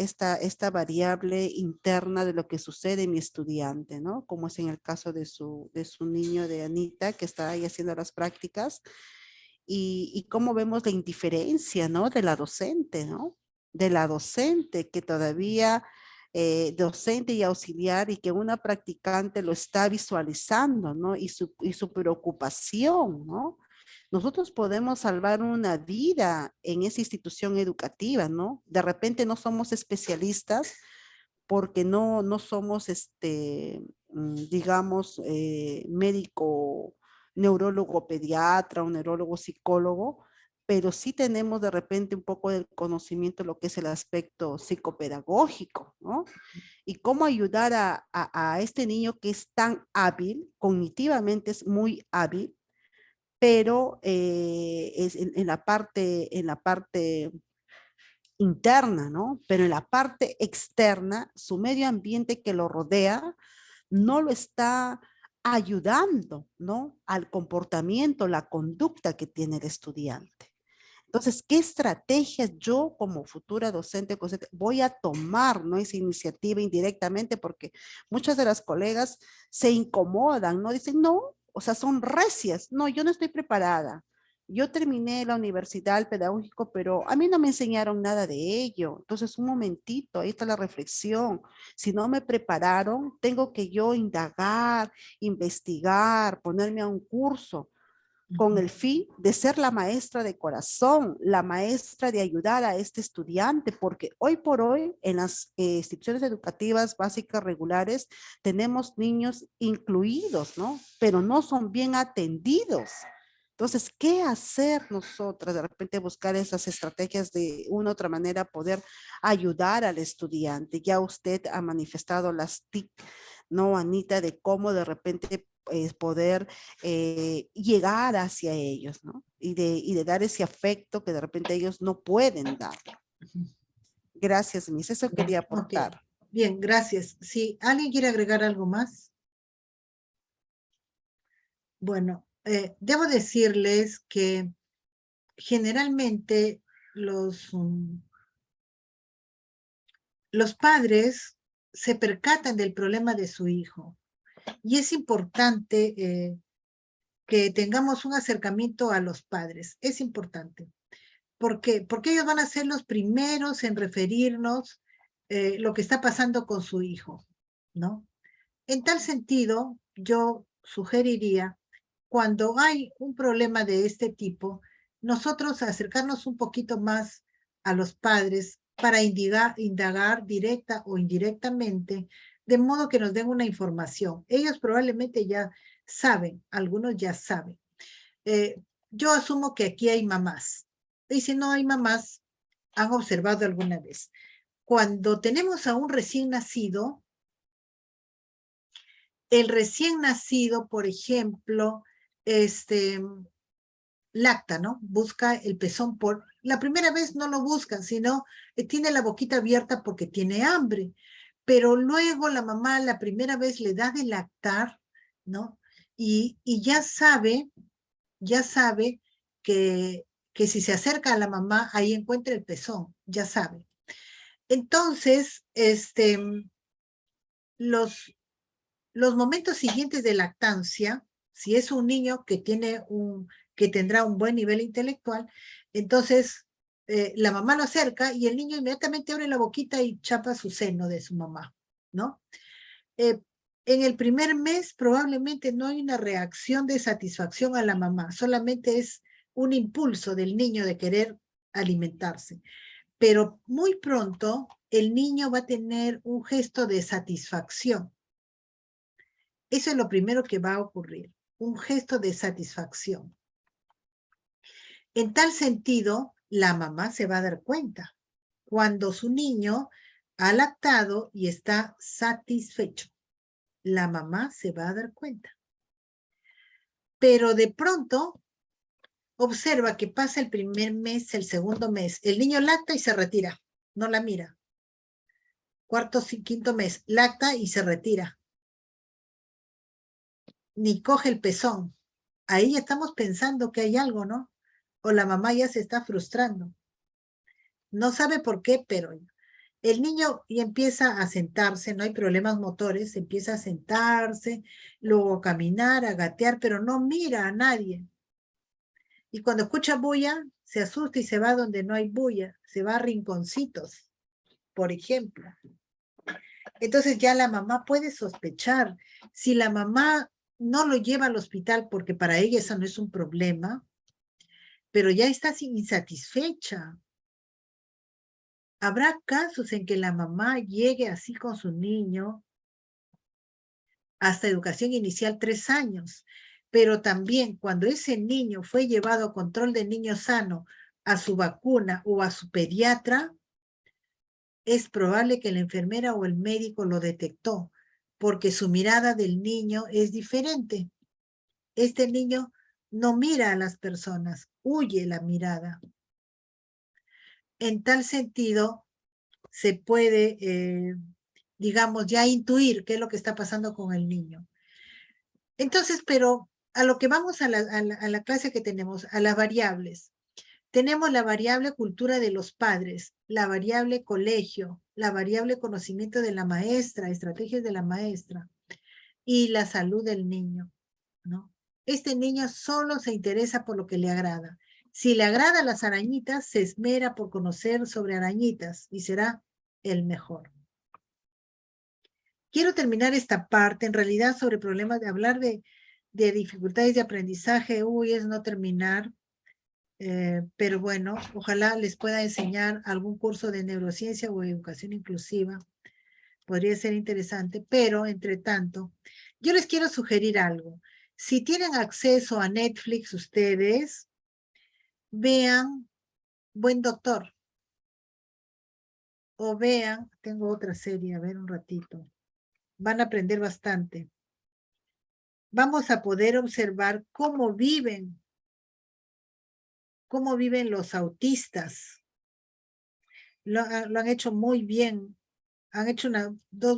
S10: variable interna de lo que sucede en mi estudiante, ¿no? Como es en el caso de su niño, de Anita, que está ahí haciendo las prácticas, y cómo vemos la indiferencia, ¿no? De la docente, ¿no? De la docente que todavía, docente y auxiliar, y que una practicante lo está visualizando, ¿no? Y su preocupación, ¿no? Nosotros podemos salvar una vida en esa institución educativa, ¿no? De repente no somos especialistas porque no somos, digamos, médico, neurólogo pediatra o neurólogo psicólogo, pero sí tenemos de repente un poco del conocimiento de lo que es el aspecto psicopedagógico, ¿no? Y cómo ayudar a este niño que es tan hábil, cognitivamente es muy hábil, pero es en la parte interna, ¿no? Pero en la parte externa, su medio ambiente que lo rodea no lo está ayudando, ¿no? Al comportamiento, la conducta que tiene el estudiante. Entonces, ¿qué estrategias yo como futura docente voy a tomar, ¿no? Esa iniciativa indirectamente, porque muchas de las colegas se incomodan, ¿no? Dicen, no, o sea, son recias. No, yo no estoy preparada. Yo terminé la universidad, el pedagógico, pero a mí no me enseñaron nada de ello. Entonces, un momentito, ahí está la reflexión. Si no me prepararon, tengo que yo indagar, investigar, ponerme a un curso con el fin de ser la maestra de corazón, la maestra de ayudar a este estudiante, porque hoy por hoy en las instituciones educativas básicas regulares tenemos niños incluidos, ¿no? Pero no son bien atendidos. Entonces, ¿qué hacer nosotras? De repente buscar esas estrategias de una u otra manera, poder ayudar al estudiante. Ya usted ha manifestado las TIC, ¿no, Anita? De cómo de repente poder llegar hacia ellos, ¿no? Y de dar ese afecto que de repente ellos no pueden dar. Gracias, Miss. Eso quería aportar.
S1: Okay. Bien, gracias. Si alguien quiere agregar algo más. Bueno, debo decirles que generalmente los padres se percatan del problema de su hijo y es importante que tengamos un acercamiento a los padres. Es importante. ¿Por qué? Porque ellos van a ser los primeros en referirnos lo que está pasando con su hijo, ¿no? En tal sentido, yo sugeriría, cuando hay un problema de este tipo, nosotros acercarnos un poquito más a los padres para indagar directa o indirectamente, de modo que nos den una información. Ellos probablemente ya saben, algunos ya saben. Yo asumo que aquí hay mamás, y si no hay mamás, han observado alguna vez. Cuando tenemos a un recién nacido, el recién nacido, por ejemplo, lacta, ¿no? Busca el pezón la primera vez no lo busca, sino tiene la boquita abierta porque tiene hambre. Pero luego la mamá la primera vez le da de lactar, ¿no? Y ya sabe que si se acerca a la mamá, ahí encuentra el pezón, ya sabe. Entonces, los momentos siguientes de lactancia, si es un niño que tendrá un buen nivel intelectual, entonces la mamá lo acerca y el niño inmediatamente abre la boquita y chapa su seno de su mamá, ¿no? En el primer mes probablemente no hay una reacción de satisfacción a la mamá, solamente es un impulso del niño de querer alimentarse. Pero muy pronto el niño va a tener un gesto de satisfacción. Eso es lo primero que va a ocurrir, un gesto de satisfacción. En tal sentido, la mamá se va a dar cuenta cuando su niño ha lactado y está satisfecho. La mamá se va a dar cuenta. Pero de pronto observa que pasa el primer mes, el segundo mes. El niño lacta y se retira, no la mira. Cuarto, quinto mes, lacta y se retira. Ni coge el pezón. Ahí ya estamos pensando que hay algo, ¿no? O la mamá ya se está frustrando. No sabe por qué, pero el niño ya empieza a sentarse, no hay problemas motores, empieza a sentarse, luego a caminar, a gatear, pero no mira a nadie. Y cuando escucha bulla, se asusta y se va donde no hay bulla, se va a rinconcitos, por ejemplo. Entonces ya la mamá puede sospechar. Si la mamá no lo lleva al hospital porque para ella eso no es un problema, pero ya está insatisfecha. Habrá casos en que la mamá llegue así con su niño hasta educación inicial 3 años, pero también cuando ese niño fue llevado a control de niño sano, a su vacuna o a su pediatra, es probable que la enfermera o el médico lo detectó, porque su mirada del niño es diferente. Este niño no mira a las personas, huye la mirada. En tal sentido, se puede, digamos, ya intuir qué es lo que está pasando con el niño. Entonces, pero a lo que vamos a la clase que tenemos, a las variables. Tenemos la variable cultura de los padres, la variable colegio, la variable conocimiento de la maestra, estrategias de la maestra y la salud del niño, ¿no? Este niño solo se interesa por lo que le agrada. Si le agradan las arañitas, se esmera por conocer sobre arañitas y será el mejor. Quiero terminar esta parte, en realidad, sobre problemas de hablar de dificultades de aprendizaje. Es no terminar. Pero bueno, ojalá les pueda enseñar algún curso de neurociencia o educación inclusiva. Podría ser interesante, pero entre tanto, yo les quiero sugerir algo. Si tienen acceso a Netflix ustedes, vean Buen Doctor. O vean, tengo otra serie, a ver un ratito. Van a aprender bastante. Vamos a poder observar cómo viven los autistas. Lo han hecho muy bien. Han hecho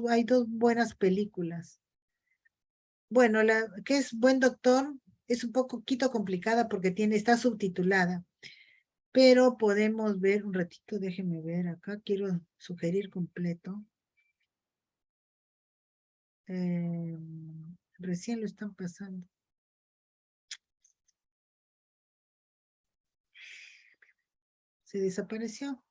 S1: hay 2 buenas películas. Bueno, que es Buen Doctor es un poquito complicada porque está subtitulada, pero podemos ver un ratito, déjenme ver acá, quiero sugerir completo. Recién lo están pasando. Se desapareció.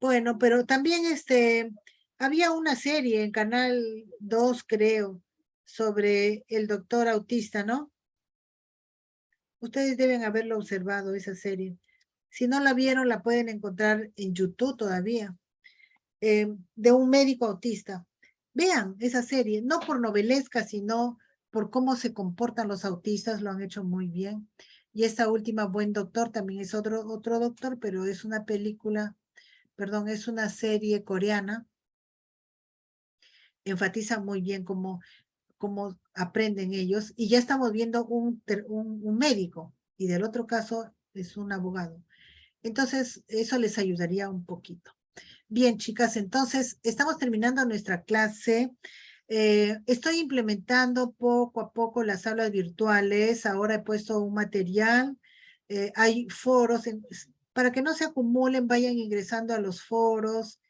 S1: Bueno, pero también había una serie en Canal 2, creo, sobre el doctor autista, ¿no? Ustedes deben haberlo observado, esa serie. Si no la vieron, la pueden encontrar en YouTube todavía, de un médico autista. Vean esa serie, no por novelesca, sino por cómo se comportan los autistas, lo han hecho muy bien. Y esta última, Buen Doctor, también es otro doctor, pero es una película, perdón, es una serie coreana enfatiza muy bien cómo aprenden ellos, y ya estamos viendo un médico, y del otro caso es un abogado. Entonces, eso les ayudaría un poquito. Bien, chicas, entonces, estamos terminando nuestra clase. Estoy implementando poco a poco las aulas virtuales. Ahora he puesto un material. Hay foros, para que no se acumulen, vayan ingresando a los foros.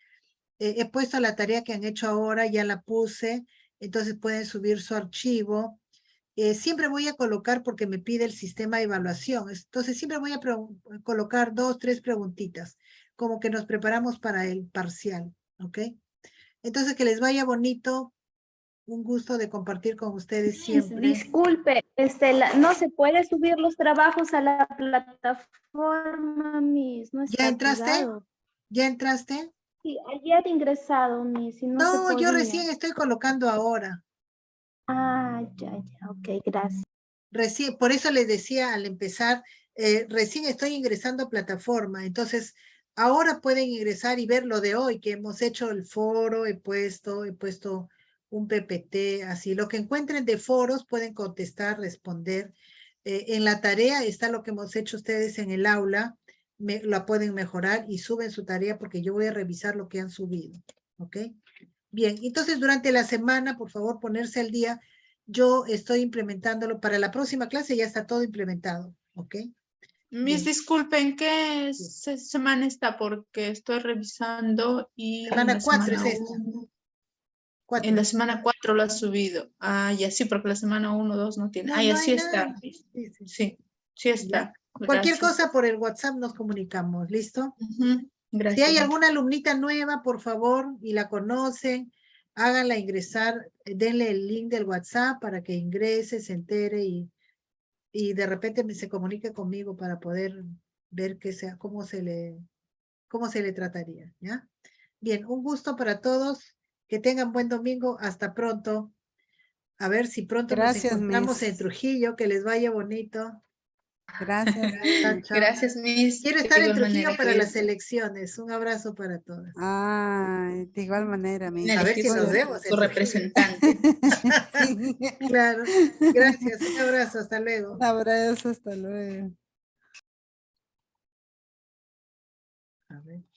S1: He puesto la tarea que han hecho ahora, ya la puse, entonces pueden subir su archivo. Siempre voy a colocar, porque me pide el sistema de evaluación, entonces siempre voy a colocar 2, 3 preguntitas, como que nos preparamos para el parcial, ¿ok? Entonces, que les vaya bonito, un gusto de compartir con ustedes siempre.
S12: Disculpe, no se puede subir los trabajos a la plataforma, Miss, no está
S1: ¿Ya entraste?
S12: activado.
S1: ¿Ya entraste?
S12: Sí, ayer he ingresado, Miss, y no se
S1: No, yo
S12: podía.
S1: recién estoy colocando ahora.
S12: Ah, ya, ok, gracias.
S1: Recién, por eso les decía al empezar, recién estoy ingresando a plataforma, entonces ahora pueden ingresar y ver lo de hoy, que hemos hecho el foro, he puesto un PPT, así, lo que encuentren de foros pueden contestar, responder. En la tarea está lo que hemos hecho ustedes en el aula, la pueden mejorar y suben su tarea, porque yo voy a revisar lo que han subido, ¿ok? Bien, entonces durante la semana, por favor, ponerse al día. Yo estoy implementándolo. Para la próxima clase ya está todo implementado, ¿ok?
S8: Miss,
S1: Bien.
S8: disculpen, ¿qué semana está? Porque estoy revisando y
S1: Semana
S8: en la
S1: 4 es
S8: semana
S1: esta.
S8: 1,
S1: 4.
S8: en la semana 4 lo ha subido. Ah, ya sí, porque la semana 1, 2 no tiene.
S1: No,
S8: Ya
S1: no
S8: sí
S1: hay
S8: está.
S1: nada. Sí.
S8: Sí está.
S1: Cualquier
S8: Gracias.
S1: cosa por el WhatsApp nos comunicamos, ¿listo?
S8: Gracias.
S1: Si hay alguna alumnita nueva, por favor, y la conocen, háganla ingresar, denle el link del WhatsApp para que ingrese, se entere y de repente se comunique conmigo para poder ver cómo se le trataría, ¿ya? Bien, un gusto para todos, que tengan buen domingo, hasta pronto. A ver si pronto
S10: Gracias,
S1: nos encontramos en
S10: Miss.
S1: Trujillo, que les vaya bonito.
S10: Gracias.
S1: Chao, chao.
S8: Gracias, Miss.
S1: Quiero
S8: De
S1: estar en
S8: igual
S1: Trujillo
S8: manera,
S1: para las
S8: cuídense.
S1: elecciones. Un abrazo para todas.
S10: De igual manera, Miss.
S1: A ver si nos
S8: Elegir
S1: vemos en
S8: su
S1: Trujillo.
S8: representante.
S10: Sí.
S1: Claro. Gracias. Un abrazo. Hasta luego.
S10: Un abrazo, hasta luego.
S1: A ver.